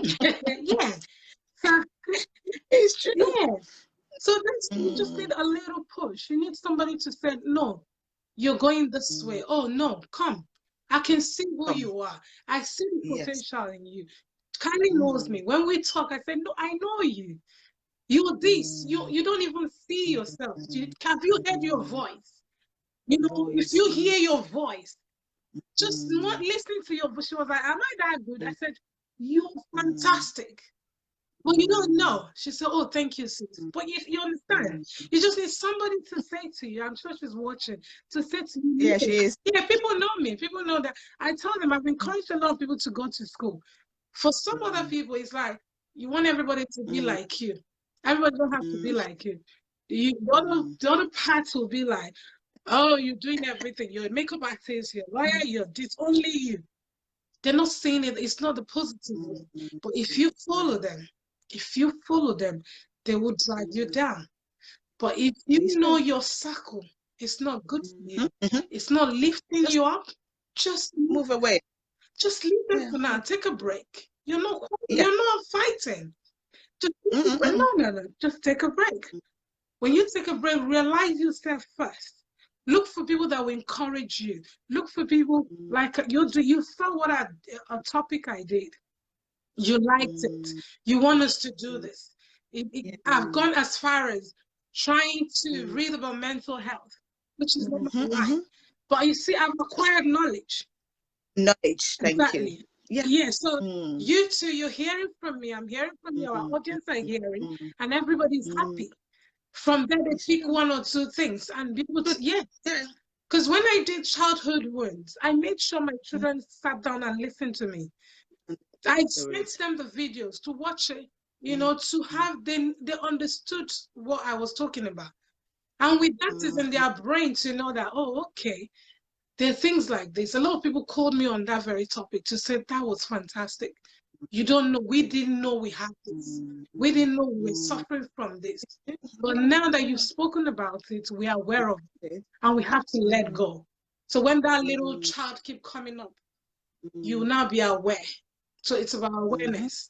Yeah. So, It's true. yeah. So that's you just need a little push. You need somebody to say, no, you're going this way. Oh no, come. I can see who you are. I see the potential in you. Kylie knows me. When we talk, I say, no, I know you. You're this. You don't even see yourself. Have you heard your voice? You know, if you hear your voice, just not listening to your voice. She was like, am I that good? I said, you're fantastic. But you don't know. She said, oh, thank you, sis. But you understand, you just need somebody to say to you, I'm sure she's watching, to say to you, Yeah, she is. yeah, people know me. People know that. I tell them I've encouraged a lot of people to go to school. For some other people, it's like, you want everybody to be like you. Everybody don't have to be like you. The other part will be like, oh, you're doing everything. You're a makeup artist, you're a lawyer, you're this, only you. They're not saying it. It's not the positive way. But if you follow them, they will drive you down. But if you know your circle, it's not good for you. It's not lifting you up. Just move away. Just leave them for now. Take a break. You're not fighting. Just no. Just take a break. When you take a break, realize yourself first. Look for people that will encourage you. Look for people like you saw what a topic I did. You liked it. You want us to do this. I've gone as far as trying to read about mental health, which is not my line. But you see, I've acquired knowledge. Knowledge, thank you. Exactly. Yeah, so you two, you're hearing from me. I'm hearing from you. Our audience are hearing, and everybody's happy. From there, they pick one or two things, and people, because when I did childhood wounds, I made sure my children sat down and listened to me. I sent them the videos to watch it, to have them, they understood what I was talking about. And with that is in their brain to know that, oh, okay, there are things like this. A lot of people called me on that very topic to say that was fantastic. You don't know, we didn't know we had this. We didn't know we were suffering from this. But now that you've spoken about it, we are aware of it and we have to let go. So when that little child keep coming up, you will now be aware. So it's about awareness,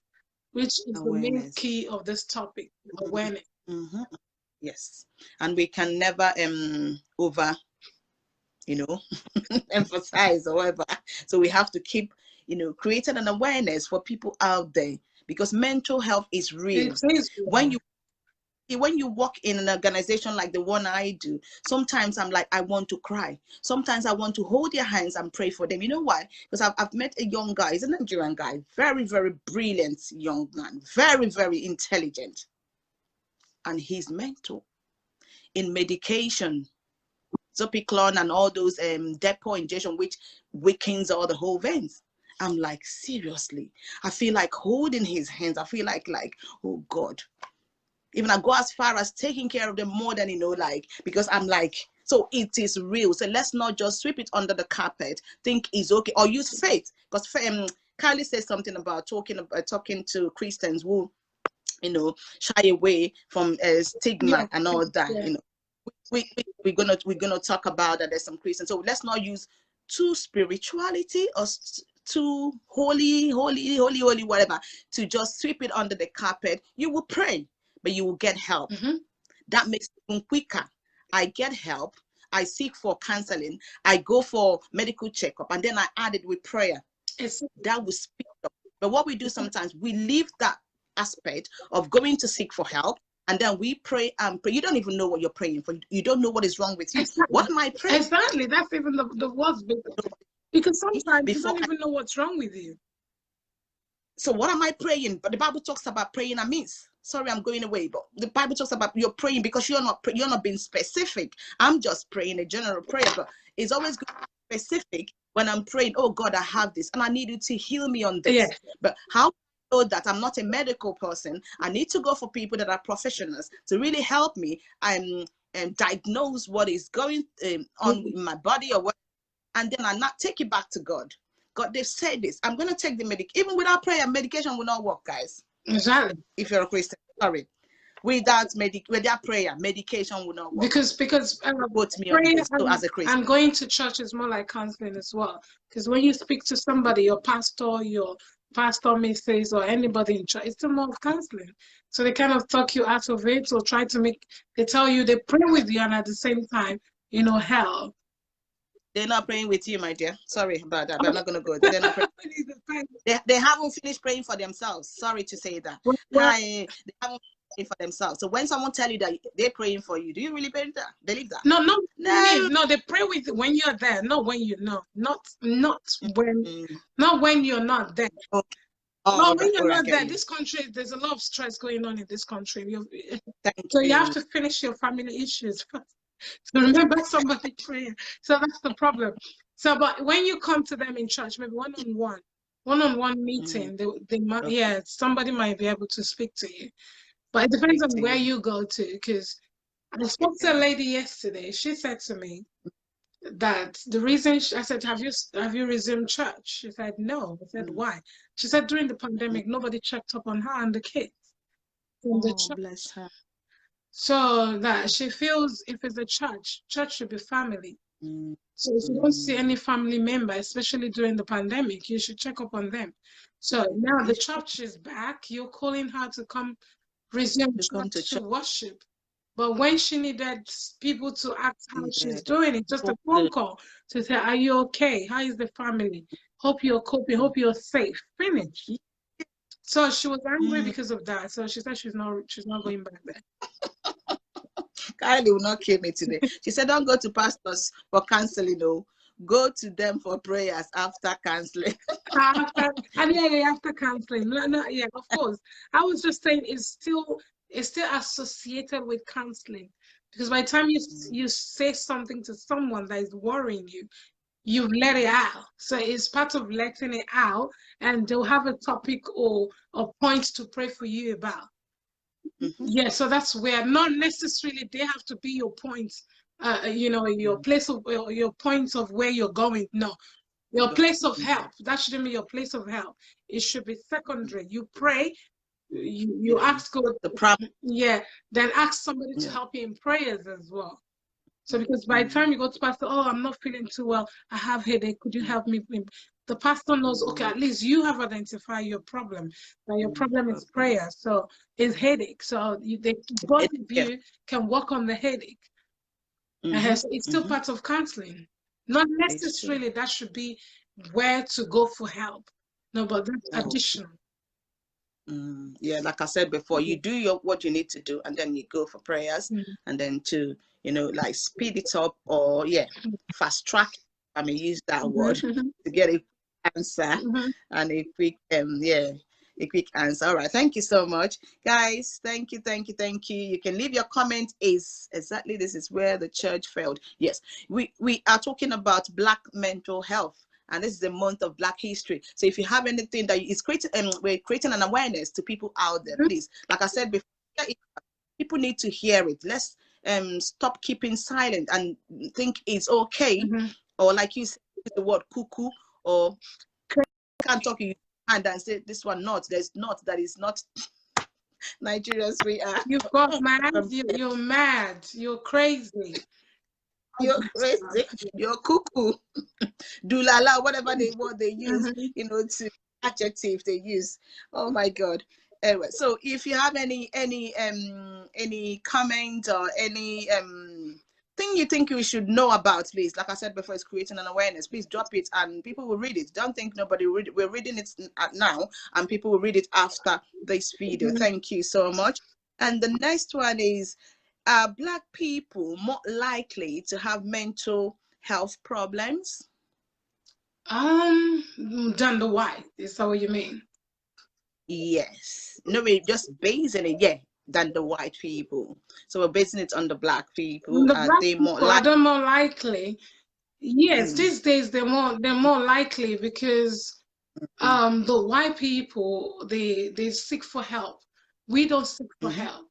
which is the main key of this topic, awareness. Yes. And we can never over, emphasize or whatever. So we have to keep, creating an awareness for people out there, because mental health is real. When you work in an organization like the one I do, sometimes I'm like, I want to cry. Sometimes I want to hold their hands and pray for them. You know why? Because I've met a young guy, he's a Nigerian guy, very, very brilliant young man, very, very intelligent. And he's mental in medication, Zopiclone and all those depot injection, which weakens all the whole veins. I'm like, seriously, I feel like holding his hands. I feel like, oh God. Even I go as far as taking care of them more than, because I'm like, so it is real. So let's not just sweep it under the carpet, think it's okay, or use faith. Because Kylie says something about talking to Christians who, shy away from stigma and all that. We're gonna talk about that. There's some Christians, so let's not use too spirituality or too holy, whatever, to just sweep it under the carpet. You will pray, but you will get help. That makes it even quicker. I get help. I seek for counseling. I go for medical checkup, and then I add it with prayer. That will speed up. But what we do sometimes, we leave that aspect of going to seek for help, and then we pray and pray. You don't even know what you're praying for. You don't know what is wrong with you. Exactly. What am I praying? Exactly. That's even the worst bit. Because sometimes you don't even know what's wrong with you. So what am I praying? But the Bible talks about praying amiss. Sorry, I'm going away, but the Bible talks about you're praying because you're not being specific. I'm just praying a general prayer, but it's always good to be specific when I'm praying. Oh God, I have this, and I need you to heal me on this. Yes. But how I know that I'm not a medical person? I need to go for people that are professionals to really help me and diagnose what is going on in my body or what, and then I not take it back to God. God, they've said this. I'm going to take the medication. Even without prayer, medication will not work, guys. Exactly. If you're a Christian, sorry. Without prayer, medication will not work. Because prayer as a Christian. And going to church is more like counseling as well. Because when you speak to somebody, your pastor missus, or anybody in church, it's more of counseling. So they kind of talk you out of it, or try to they tell you, they pray with you, and at the same time, help. They're not praying with you, my dear. Sorry about that, but I'm not going to go. They're not praying. They haven't finished praying for themselves. Sorry to say that. They haven't prayed for themselves. So when someone tell you that they're praying for you, do you really believe that? No, they pray with when you're there, not when you're not. Not when you're not there. Okay. No, when you're not there, this country, there's a lot of stress going on in this country. You have to finish your family issues first. So remember somebody prayer. So that's the problem. So, but when you come to them in church, maybe one-on-one meeting, they might, somebody might be able to speak to you. But it depends on where you go to. Because I spoke to a lady yesterday. She said to me that the reason I said, have you resumed church? She said no. I said why? She said during the pandemic, nobody checked up on her and the kids from the church. Bless her. So that she feels if it's a church should be family. So if you don't see any family member, especially during the pandemic, you should check up on them. So now the church is back. You're calling her to come resume to worship. But when she needed people to ask how she's doing, it's just a phone call to say, are you okay? How is the family? Hope you're coping. Hope you're safe. Finish. So she was angry because of that. So she said she's not going back there. Kylie will not kill me today. She said, don't go to pastors for counseling, no. Go to them for prayers after counseling. After counseling. No, yeah, of course. I was just saying it's still associated with counseling. Because by the time you say something to someone that is worrying you, you've let it out. So it's part of letting it out, and they'll have a topic or a point to pray for you about. Yeah, so that's where not necessarily they have to be your points, your place of your points of where you're going. No, your place of help. That shouldn't be your place of help. It should be secondary. You pray, you ask God. Then ask somebody to help you in prayers as well. So because by the time you go to pastor, oh, I'm not feeling too well, I have headache, could you help me? The pastor knows, okay, at least you have identified your problem. Now your problem is prayer, so it's headache. So both of you can work on the headache. So it's still part of counseling. Not necessarily that should be where to go for help. No, but that's additional. Yeah, like I said before, you do what you need to do, and then you go for prayers, and then to like speed it up, or fast track. I mean, use that word to get a answer and a quick a quick answer. All right, thank you so much, guys. Thank you. You can leave your comment. This is where the church failed. Yes, we are talking about Black mental health. And this is the month of Black history. So if you have anything that is creating, we're creating an awareness to people out there, please. Like I said before, people need to hear it. Let's stop keeping silent and think it's okay. Or like you said, the word cuckoo, or can't talk in hand and say this one not. There's not. That is not. Nigerians, we are. You've got mad. You're mad. You're crazy. you're crazy, you're cuckoo, dulala, whatever they use, you know, to adjective they use. Oh my God. Anyway, so if you have any comment or any thing you think we should know about, please, like I said before, it's creating an awareness. Please drop it and people will read it. Don't think nobody will read it. We're reading it now and people will read it after this video. Thank you so much. And the next one is, are Black people more likely to have mental health problems? Than the white. Is that what you mean? Yes. No, we're just basing it, yeah, than the white people. So we're basing it on the Black people. The Are Black they more people are likely? they more likely? Yes, these days they're more likely because the white people they seek for help. We don't seek for help.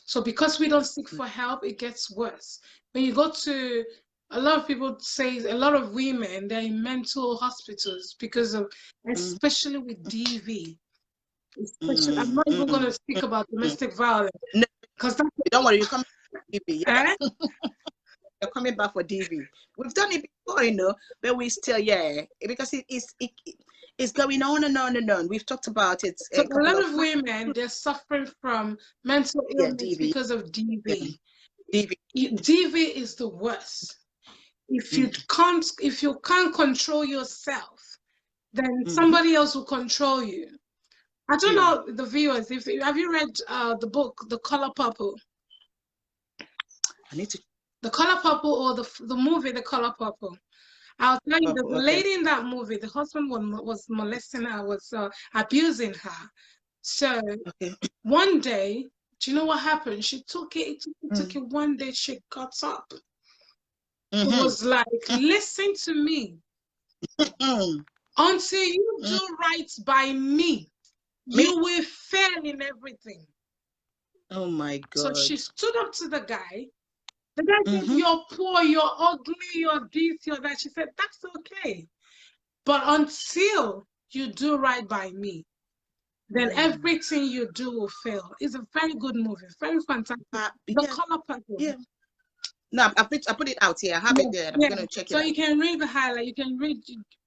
So because we don't seek for help, it gets worse. When you go to a lot of people say a lot of women they're in mental hospitals because of, especially with DV. Especially, I'm not even going to speak about domestic violence No, because that's don't worry, you come DV. Yeah. eh? You're coming back for DV. We've done it before, you know, but we still, yeah, because it's going on and on and on. We've talked about it So a a couple lot of of times. women they're suffering from mental Yeah, illness DV. because of Yeah. DV. DV. DV is the worst. If you can't control yourself, then somebody else will control you. I don't know the viewers. If have you read the book The Color Purple? I need to. The Color Purple or the movie The Color Purple. I'll tell you, the lady in that movie, the husband was molesting her, was abusing her. So one day, do you know what happened? She took it, took it one day, she got up. It was like, listen to me. Until you do right by me, you will fail in everything. Oh my God. So she stood up to the guy. The guy said, you're poor, you're ugly, you're this, you're that. She said, that's okay. But until you do right by me, then everything you do will fail. It's a very good movie, very fantastic. The Color Purple. Yeah. No, I put it out here. I have it there. I'm gonna check it out. So you can read the highlight, you can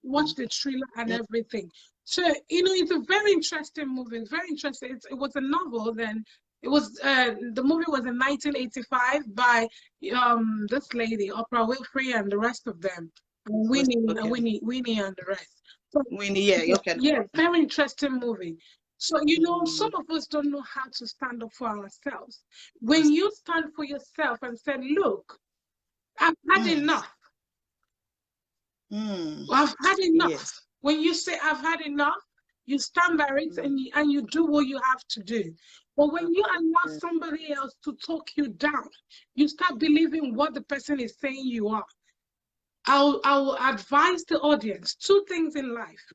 watch the trailer and everything. So you know, it's a very interesting movie. It's very interesting. It was a novel. Then it was the movie was in 1985 by this lady Oprah Winfrey and the rest of them, Winnie and the rest. So, Winnie, yeah, okay. Yeah, very interesting movie. So, you know, some of us don't know how to stand up for ourselves. When you stand for yourself and say, look, I've had enough. I've had enough. Yes. When you say, I've had enough, you stand by it and you do what you have to do. But when you allow somebody else to talk you down, you start believing what the person is saying you are. I will advise the audience 2 things in life.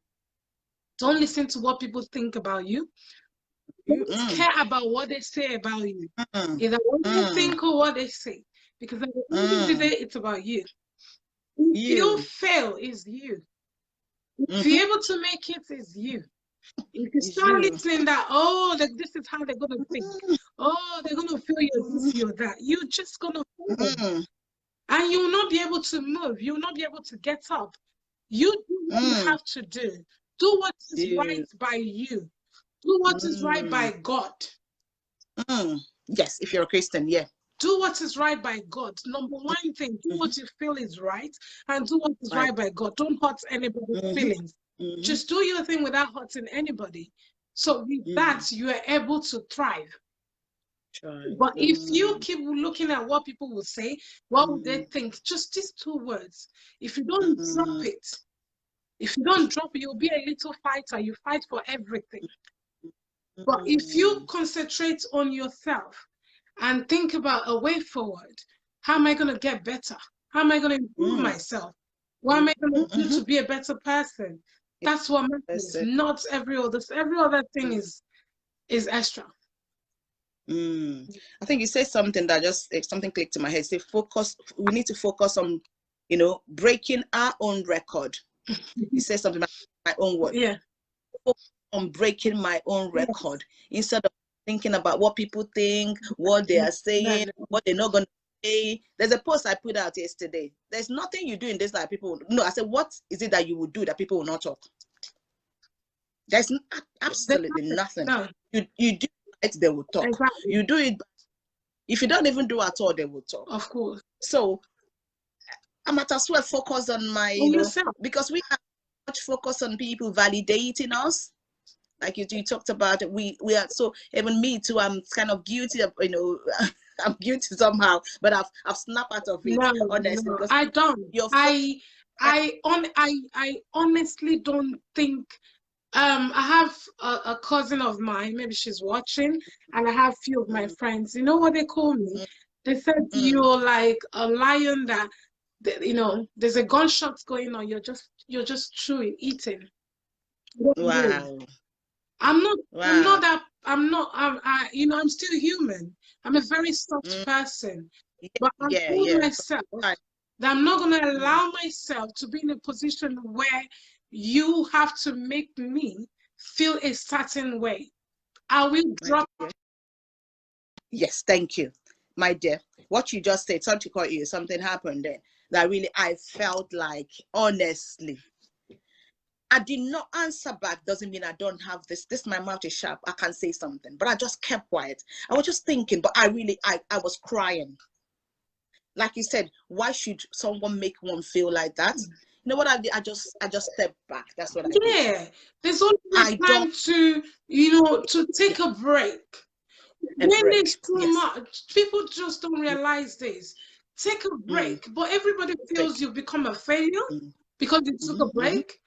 Don't listen to what people think about you. Don't care about what they say about you. Either what they think or what they say. Because at the end of the day, it's about you. If you fail, it's you. If you're able to make it, it's you. If you start listening that, oh, this is how they're going to think. Oh, they're going to feel you're this, you're that. You're just going to fail. And you will not be able to move. You will not be able to get up. You do what you have to do. Do what is right by you. Do what is right by God. Yes, if you're a Christian, yeah. Do what is right by God. Number one thing, do what you feel is right and do what is right by God. Don't hurt anybody's feelings. Just do your thing without hurting anybody. So with that, you are able to thrive. But if you keep looking at what people will say, what would they think? Just these 2 words. If you don't drop it, you'll be a little fighter. You fight for everything. But if you concentrate on yourself and think about a way forward, how am I going to get better? How am I going to improve myself? What am I going to do to be a better person? That's what matters. Not every other thing is extra. I think you said something that just something clicked in my head. Say focus. We need to focus on, you know, breaking our own record. You said something about my own word. Yeah. Focus on breaking my own record instead of thinking about what people think, what they are saying, what they're not going to there's a post I put out yesterday. There's nothing you do in this life people no. I said, what is it that you would do that people will not talk? There's absolutely nothing. No. You do it, they will talk. Exactly. You do it. If you don't even do at all, they will talk. Of course. So I might as well focus on my, yourself. Because we have much focus on people validating us. Like you talked about it. We are, so even me too, I'm kind of guilty of, I'm guilty somehow, but I've snapped out of it. No, honestly. no, I don't. I honestly don't think. I have a cousin of mine, maybe she's watching, and I have a few of my friends. You know what they call me? They said you're like a lion that, there's a gunshot going on. You're just chewing, eating. Wow. I'm not. I'm still human. I'm a very soft person, but I'm told myself that I'm not going to allow myself to be in a position where you have to make me feel a certain way. I will drop. Yes, thank you, my dear. What you just said, sorry to call you, something happened there that really I felt like, honestly, I did not answer back. Doesn't mean I don't have this. My mouth is sharp. I can say something, but I just kept quiet. I was just thinking, but I was crying. Like you said, why should someone make one feel like that? You know what I did? I just stepped back. That's what I did. Yeah, there's always time to to take a break. When it's too much, people just don't realize this. Take a break, but everybody feels you've become a failure because you took a break,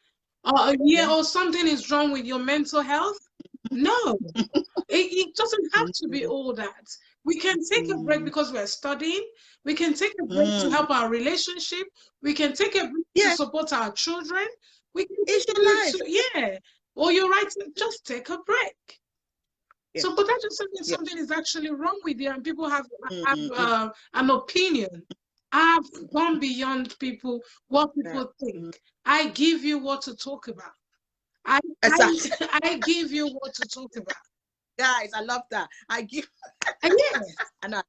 or something is wrong with your mental health. No, it doesn't have to be all that. We can take a break because we're studying. We can take a break to help our relationship. We can take a break to support our children. We can take a break or you're right, just take a break. Yeah. So, but that just means something is actually wrong with you, and people have an opinion. I've gone beyond what people think. I give you what to talk about. I give you what to talk about. Guys, I love that. I give. Yes. I love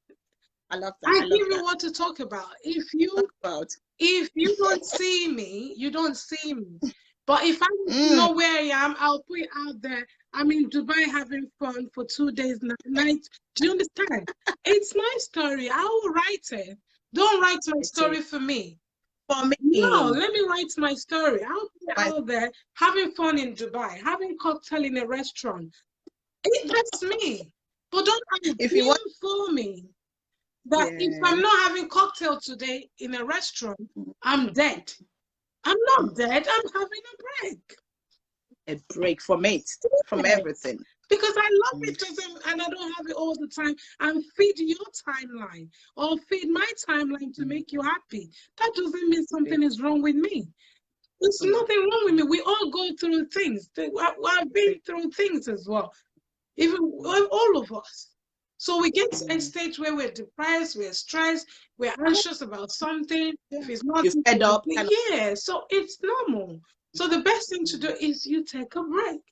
that. I give you what to talk about. If you don't see me, you don't see me. But if I know where I am, I'll put it out there. I'm in Dubai having fun for 2 days night. Do you understand? It's my story. I will write it. Don't write my story for me. For me. No, let me write my story. I'll put it out there having fun in Dubai, having cocktail in a restaurant. That's me. But don't for me that if I'm not having cocktail today in a restaurant, I'm dead. I'm not dead. I'm having a break. A break from it, from everything. Because I love it, and I don't have it all the time. And feed your timeline or feed my timeline to make you happy. That doesn't mean something is wrong with me. There's nothing wrong with me. We all go through things. I've been through things as well. Even all of us. So we get to a stage where we're depressed, we're stressed, we're anxious about something. If it's not fed up. So it's normal. So the best thing to do is you take a break.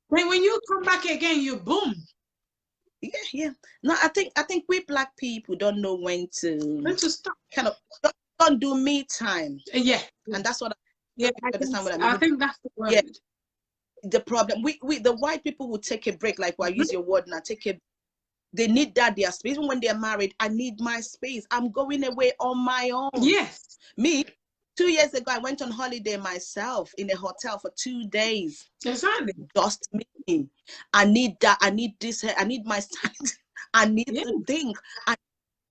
When you come back again, you boom. Yeah. No, I think we Black people don't know when to stop. Kind of don't do me time. Yeah. And that's what I think that's the word. Yeah. The problem. We the white people will take a break, like I use your word now, they need that their space. Even when they're married, I need my space. I'm going away on my own. Yes. Me, 2 years ago, I went on holiday myself in a hotel for 2 days. Exactly. Just me. I need that. I need this. I need my side. I need to think.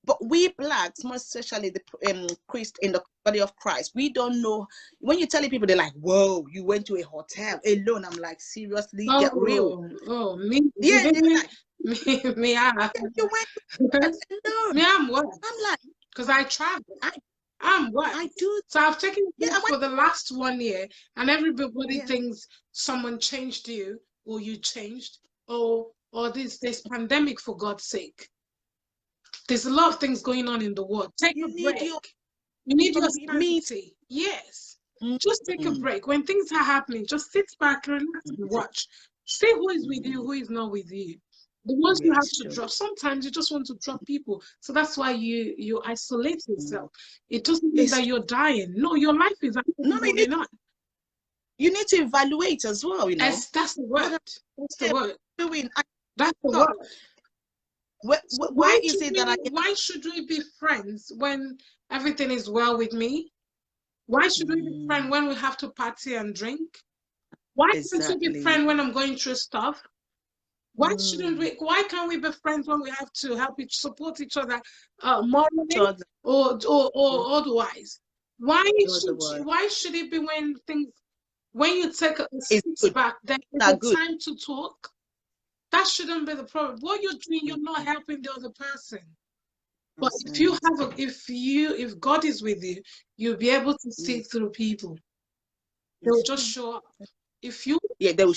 But we Blacks, more especially the Christ in the body of Christ, we don't know. When you tell people, they're like, "Whoa, you went to a hotel alone." I'm like, seriously, get real. Oh, me. Yeah. Me, you went alone. Me, I'm what? I'm like, because I travel. I'm what? I do. So I've taken this for the last 1 year, and everybody thinks someone changed you, or you changed, or this pandemic, for God's sake. There's a lot of things going on in the world. Take a break. You need your sanity. Yes. Just take a break. When things are happening, just sit back, relax, and watch. See who is with you, who is not with you. The ones you Yeah, have it's to true. drop. Sometimes you just want to drop people. So that's why you isolate yourself. It doesn't mean It's that you're dying. No, your life is no, actually going on. you need to evaluate as well, you know. That's the What word. am That's the I word. doing? I That's the stop. word. So Why is it that I am? why should we be friends when everything is well with me? Why should we be friends when we have to party and drink? Why can't we be Exactly. friends when I'm going through stuff? Why can't we be friends when we have to support each other morally Sure, or otherwise? you're the word. Why should it be when you take a It's step good. back, then there's Are a good. time to talk? That shouldn't be the problem. What you're doing, you're not Mm, helping the other person. But nonsense. if God is with you, you'll be able to see Mm, through people. They'll it's just true. show up. If you Yeah, they will.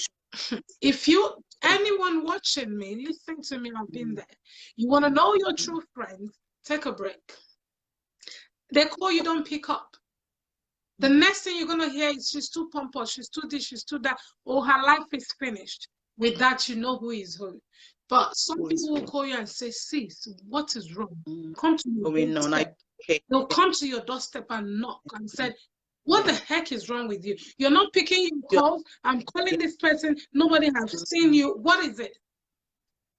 if you anyone watching me, listen to me, I've been Mm, there. You want to know your mm, true friends, take a break. They call, you don't pick up. The mm. next thing you're gonna hear is she's too pompous, she's too this, she's too that, or her life is finished. With that, you know who is who. But some Who is people will who? call you and say, sis, what is wrong? Mm. Come to your Going on. doorstep. Okay. They'll Yeah. come to your doorstep and knock and said, what Yeah. the heck is wrong with you? You're not picking your Yeah. calls. I'm calling Yeah. this person. Nobody has seen Mm-hmm. you. What is it?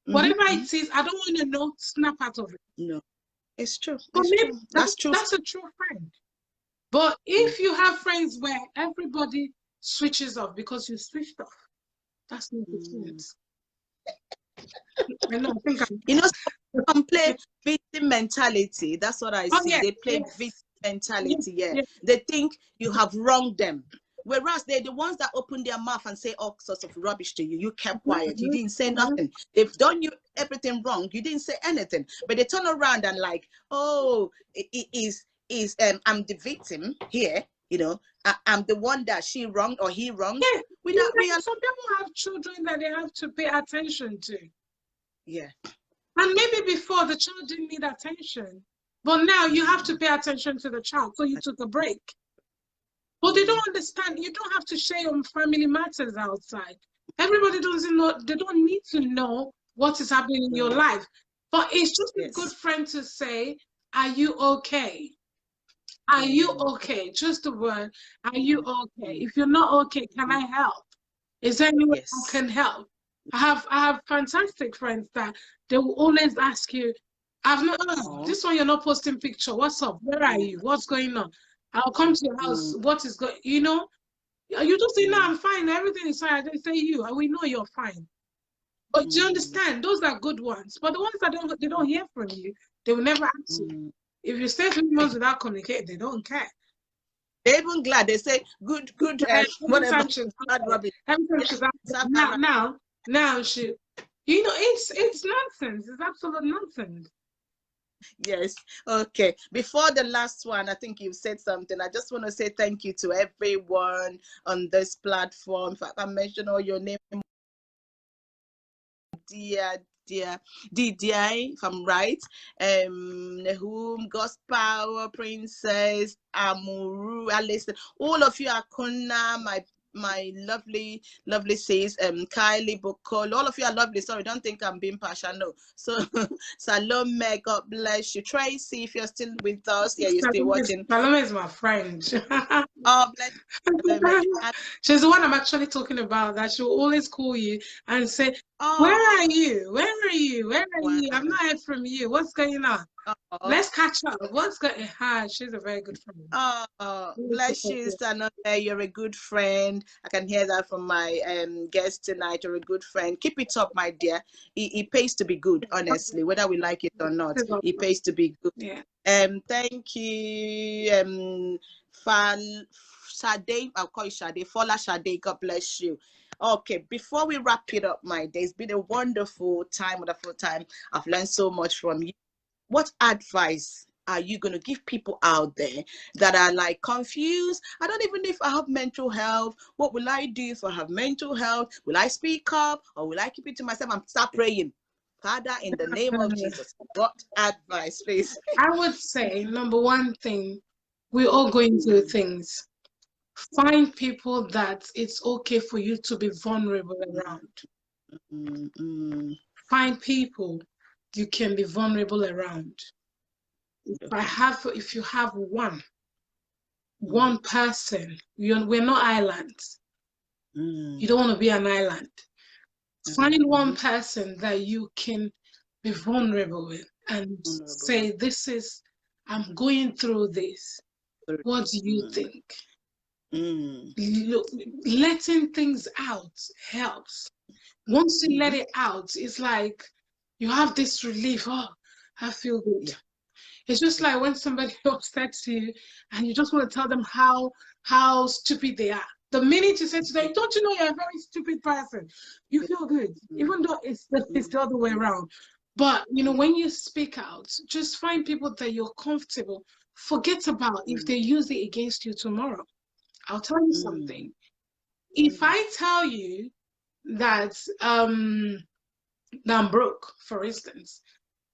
Whatever Mm-hmm. it is, I don't want to know, snap out of it. No, it's true. But It's maybe true. That's true. that's a true friend. But Mm. if you have friends where everybody switches off because you switched off, that's not the Mm. friends. I know, I think You know, I'm some play victim mentality. That's what I oh see. yes, They play victim yes, yes, mentality. Yeah, yes. they think you have wronged them. Whereas they're the ones that open their mouth and say all sorts of rubbish to you. You kept quiet. You Mhm, didn't say mhm. nothing. They've done you everything wrong. You didn't say anything. But they turn around and like, oh, it is I'm the victim here. You know, I'm the one that she wronged or he wronged. Yeah, Without real, some people have children that they have to pay attention to. yeah. And maybe before the child didn't need attention. But now you have to pay attention to the child. So you took a break. But they Mm, don't understand. You don't have to share your family matters outside. Everybody doesn't know, they don't need to know what is happening in your no. life. But it's just a good Yes. friend to say, are you okay? Are you Mm, okay? Just the word, are you mm, okay? mm, If you're not okay, can mm. I help? Is there any way I Yes. can help? I have fantastic friends that they will always ask you, I've not Oh. this one you're not posting picture. What's up? Where are Mm, you? What's going on? I'll come to your house. mm, What is going, you know? You just say, no, mm, I'm fine. Everything is fine. They say you, and we know you're fine. But do you mm, understand? Those are good ones. But the ones that they don't hear from you, they will never ask you. mm. If you stay 3 months without communicating, they don't care. They're even glad. They say good, Every whatever. time she's out Bad there, rubbish. every time Yeah. she's out there, Sat around. now she, it's nonsense. It's absolute nonsense. Yes. Okay. Before the last one, I think you've said something. I just want to say thank you to everyone on this platform. If I can mention all your name, dear, dear DDI, if I'm right. Nehum, God's Power, Princess, Amuru, Alice, all of you are Kuna, my lovely sis, Kylie Bokol, all of you are lovely. Sorry, don't think I'm being partial. No. So Salome, God bless you. Tracy, if you're still with us, yeah, you're still watching. Salome is my friend. Oh, bless you, Salome. She's the one I'm actually talking about. That she'll always call you and say, "Where Oh, are you? Where are you? Where are wow. you? I've not heard from you. What's going on? Oh, Let's catch up. What's going on?" She's a very good friend. oh, bless you, Sanome. You're a good friend. I can hear that from my guest tonight. You're a good friend. Keep it up, my dear. It pays to be good, honestly, whether we like it or not. It pays to be good. Yeah. Thank you, Sade. I'll call you Sade. Fola Sade. God bless you. Okay, before we wrap it up, my day, it's been a wonderful time. I've learned so much from you. What advice are you going to give people out there that are like confused? I don't even know if I have mental health. What will I do if I have mental health? Will I speak up or will I keep it to myself and start praying? Father, in the name of Jesus, what advice, please? I would say, number one thing, we're all going through things. Find people that it's okay for you to be vulnerable around. Mm, mm, find people you can be vulnerable around. If you have one person, we're not islands. You don't want to be an island. Find one person that you can be vulnerable with and say, I'm going through this. What do you think? Letting things out helps. Once you let it out, it's like you have this relief. Oh, I feel good. Yeah. It's just like when somebody upsets you and you just want to tell them how stupid they are. The minute you say to them, don't you know you're a very stupid person? You feel good, even though it's the other way around. But, when you speak out, just find people that you're comfortable. Forget about if they use it against you tomorrow. I'll tell you something. If I tell you that I'm broke, for instance,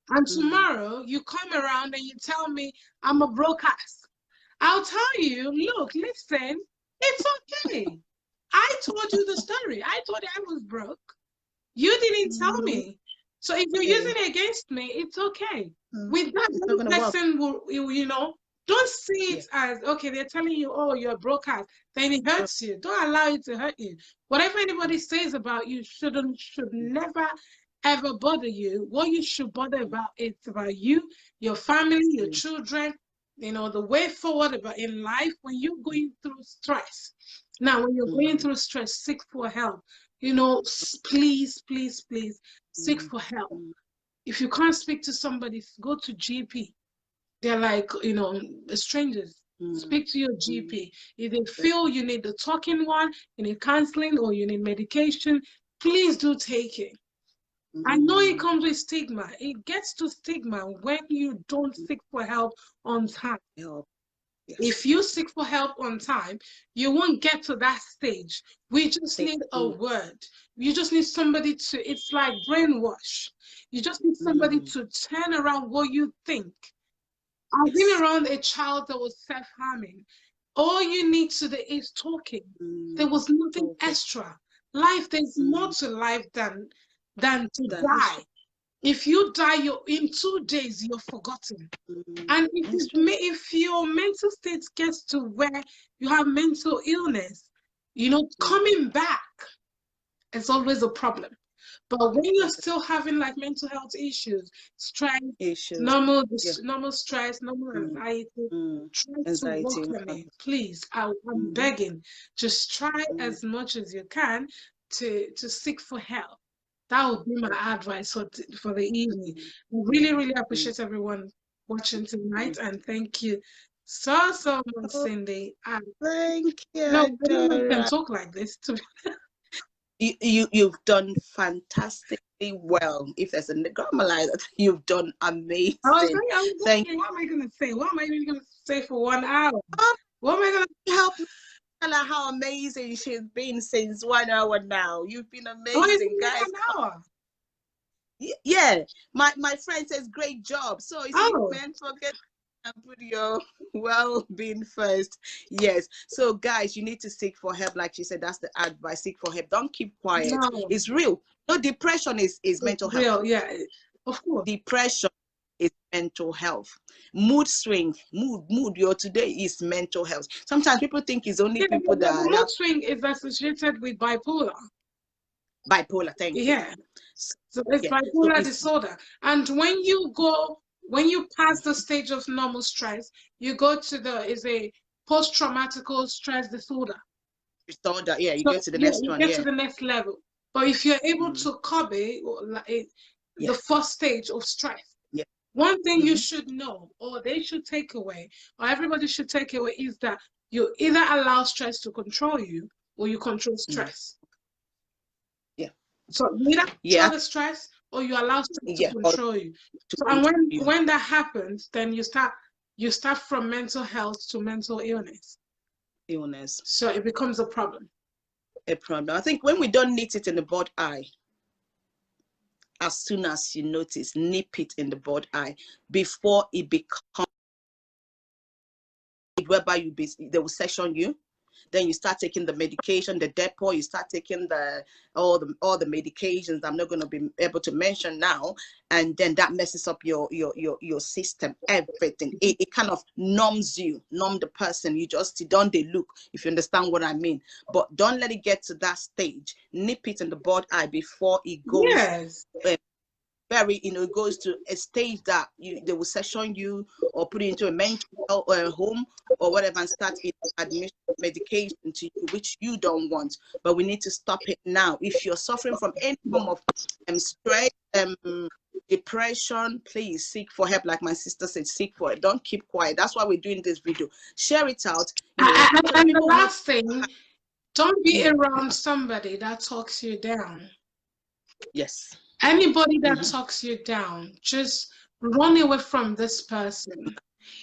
and tomorrow you come around and you tell me I'm a broke ass, I'll tell you, look, listen, it's okay. I told you the story. I told you I was broke. You didn't tell me. So if you're using it against me, it's okay. With that, person will, don't see it as, okay, they're telling you, oh, you're a broke ass. Then it hurts you. Don't allow it to hurt you. Whatever anybody says about you should never, ever bother you. What you should bother about, it's about you, your family, your children, the way forward about in life when you're going through stress. Now, when you're going through stress, seek for help. Please, please, please seek for help. If you can't speak to somebody, go to GP. They're like, strangers. Speak to your GP. If they feel you need the talking one, you need counseling, or you need medication, please do take it. I know it comes with stigma. It gets to stigma when you don't seek for help on time. Yes. If you seek for help on time, you won't get to that stage. We just need a word. You just need somebody it's like brainwash. You just need somebody to turn around what you think. I've been around a child that was self-harming. All you need to do is talking. There was nothing extra. Life, there's more to life than to die. If you die, in 2 days, you're forgotten. And if your mental state gets to where you have mental illness, coming back is always a problem. But when you're still having like mental health issues, stress, normal stress, normal anxiety, try to work on it. Please, I'm begging, just try as much as you can to seek for help. That would be my advice for the evening. Really, really appreciate everyone watching tonight, and thank you so much, Cindy. Thank you. No, we can talk like this. You've done fantastically well. If there's a grammar like that, you've done amazing. Thank you. What am I going to say? What am I even going to say for 1 hour? What am I going to help me tell her how amazing she's been since 1 hour now? You've been amazing, guys. 1 hour? Yeah, my friend says great job. So man, forget and put your well-being first. Yes. So guys, you need to seek for help. Like she said, that's the advice. Seek for help. Don't keep quiet. No. It's real. No, depression is mental health. Yeah, of course. Depression is mental health. Mood swing, mood. Your today is mental health. Sometimes people think it's only people that mood swing is associated with bipolar. Bipolar, thank you. Yeah. So it's bipolar disorder. And when you pass the stage of normal stress, you go to is a post-traumatic stress disorder. Yeah, you go to the next one. You get to the next level. But if you're able to curb the first stage of stress, one thing you should know, or they should take away, or everybody should take away, is that you either allow stress to control you, or you control stress. So you either control the stress, or you allow stress to control you. And when that happens, then you start from mental health to mental illness. So it becomes a problem. A problem. I think when we don't nip it in the bird eye, as soon as you notice, nip it in the bird eye before it becomes whereby they will section you. Then you start taking the medication, the depot, you start taking all the medications I'm not going to be able to mention now, and then that messes up your system, everything. It kind of numb the person. You don't they look, if you understand what I mean. But don't let it get to that stage. Nip it in the bud eye before it goes. Yes. It goes to a stage that they will session you or put you into a mental home or whatever and start admission medication to you, which you don't want. But we need to stop it now. If you're suffering from any form of stress, depression, please seek for help. Like my sister said, seek for it. Don't keep quiet. That's why we're doing this video. Share it out. And the last thing, don't be around somebody that talks you down. Yes. Anybody that talks you down, just run away from this person.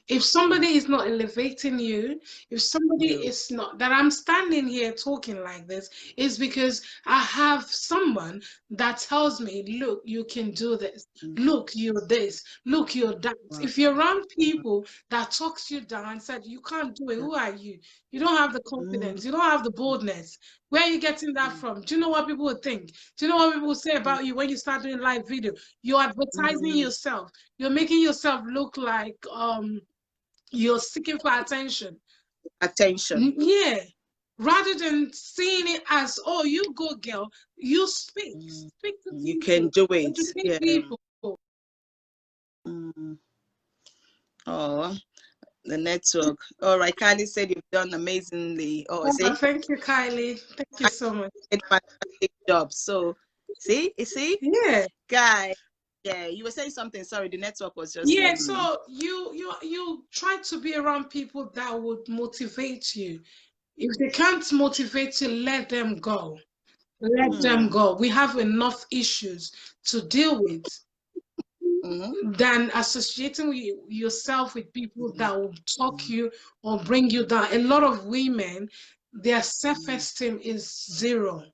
If somebody is not elevating you, if somebody is not, that I'm standing here talking like this, is because I have someone that tells me, look, you can do this. Look, you're this. Look, you're that. If you're around people that talks you down and said, you can't do it, who are you? You don't have the confidence. You don't have the boldness. Where are you getting that from? Do you know what people would think? Do you know what people will say about you when you start doing live video? You're advertising yourself. You're making yourself look like you're seeking for attention. Yeah. Rather than seeing it as, oh, you go, girl, you speak. Speak to people. You can do it. Yeah. People. Oh, the network. All right, Kylie said you've done amazingly. Thank you, Kylie. Thank you so much. Fantastic job. So, see? Yeah. Guy. Yeah, you were saying something. Sorry, the network was just. Yeah, so you try to be around people that would motivate you. If they can't motivate you, let them go. Let them go. We have enough issues to deal with than associating yourself with people that will talk you or bring you down. A lot of women, their self-esteem is zero.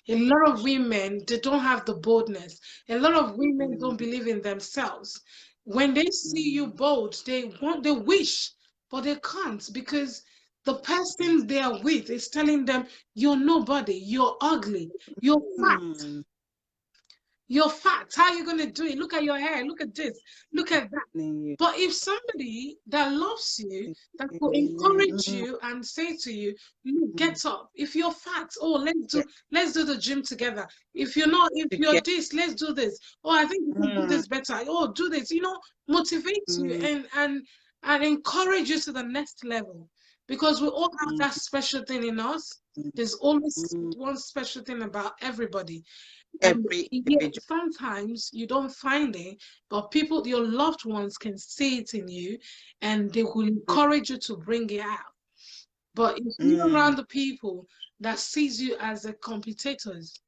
A lot of women, they don't have the boldness. A lot of women don't believe in themselves. When they see you bold, they wish, but they can't, because the person they are with is telling them, you're nobody, you're ugly, you're fat. You're fat. How are you going to do it? Look at your hair. Look at this. Look at that. But if somebody that loves you, that will encourage you and say to you, get up. If you're fat, oh, let's do the gym together. If you're this, let's do this. Oh, I think you can do this better. Oh, do this. Motivate you and encourage you to the next level. Because we all have that special thing in us. There's always one special thing about everybody. Sometimes you don't find it, but people, your loved ones, can see it in you and they will encourage you to bring it out. But if you're around the people that sees you as a competitors.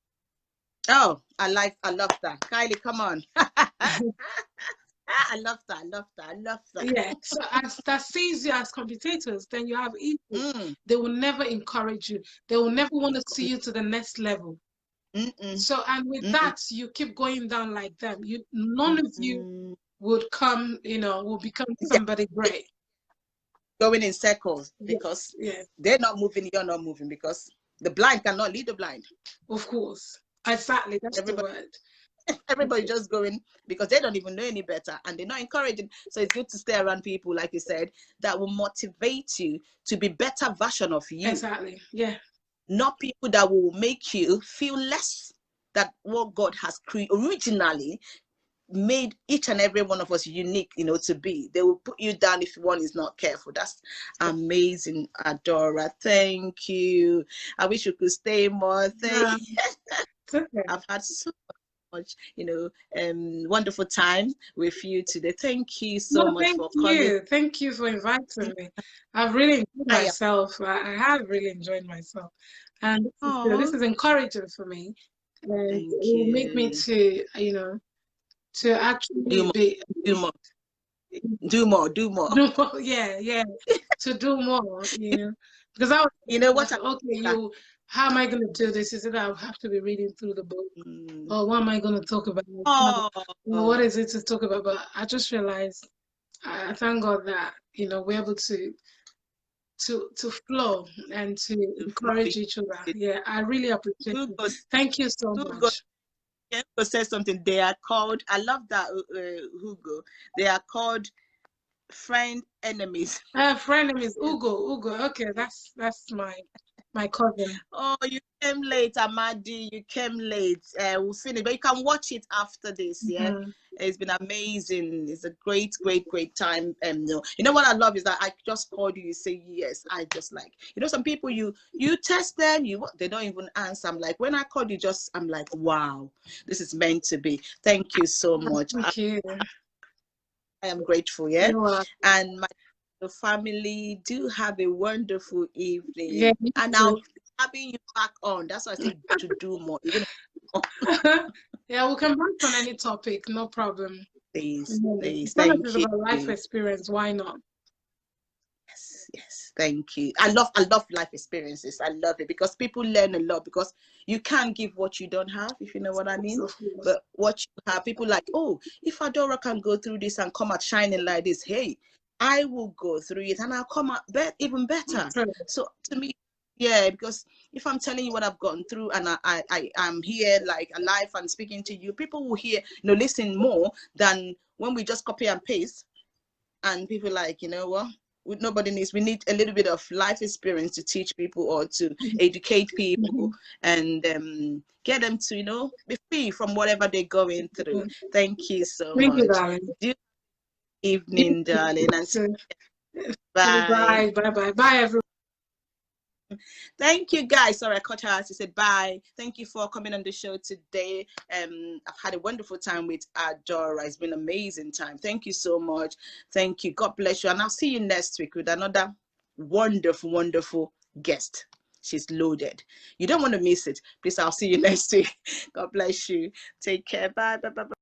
Oh, I love that. Kylie, come on. I love that. Yeah, so as that sees you as competitors, then you have issues. They will never encourage you. They will never want to see you to the next level. So, and with that, you keep going down like them. None of you would come, will become somebody great. Going in circles because they're not moving, you're not moving, because the blind cannot lead the blind. Of course. Exactly. That's the word. Everybody just going because they don't even know any better and they're not encouraging. So it's good to stay around people, like you said, that will motivate you to be better version of you. Exactly. Yeah. Not people that will make you feel less than what God has originally made each and every one of us unique, to be. They will put you down if one is not careful. That's amazing, Adaora. Thank you. I wish you could stay more. Thank you. I've had so much, wonderful time with you today. Thank you so much for coming. Thank you for inviting me. I've really enjoyed myself. I have really enjoyed myself. And this is encouraging for me. And it will make me to, to actually do more. Yeah. To do more, Because I was how am I going to do this? Is it I have to be reading through the book? Or what am I going to talk about? What is it to talk about? But I just realized, I thank God that, we're able to to flow and to encourage each other. Yeah, I really appreciate Hugo, it. Thank you so Hugo, much. Hugo said something. They are called, I love that, Hugo. They are called friend enemies. Friend name is Ugo. Ugo. Okay, that's my cousin. Oh, you came late, Amadi. You came late. We'll finish, but you can watch it after this. Yeah, Mhm. it's been amazing. It's a great, great, great time. No, you know what I love is that I just called you. You say yes. I just like, you know, some people you test them. They don't even answer. I'm like, when I called you, I'm like, wow, this is meant to be. Thank you so much. Thank you. I am grateful. Yeah, You're welcome. and my family, do have a wonderful Yeah, evening, you and I'll too. be having you back on. That's why I say to do more. You're gonna Yeah, we can bounce on any topic, no problem. please, Yeah. please, As long as thank it's you. about life experience, why not? Yes, yes, thank you. I love life experiences. I love it because people learn a lot, because you can't give what you don't have, if you know what I mean. Of course. But what you have, people like, oh, if Adora can go through this and come out shining like this, hey, I will go through it and I'll come out even better. True. So to me, yeah, because if I'm telling you what I've gone through and I'm here like alive and speaking to you, people will hear, listen more than when we just copy and paste. And people like, you know what, nobody needs, we need a little bit of life experience to teach people or to educate people, and get them to, be free from whatever they're going through. Thank you so Thank you, much. darling. Good evening, darling, and So, bye. bye, bye, bye, bye, everyone. Thank you, guys. Sorry, I cut her out. She said bye. Thank you for coming on the show today. I've had a wonderful time with Adaora. It's been an amazing time. Thank you so much. Thank you. God bless you. And I'll see you next week with another wonderful, wonderful guest. She's loaded. You don't want to miss it. Please, I'll see you next week. God bless you. Take care. Bye. Bye. Bye. Bye.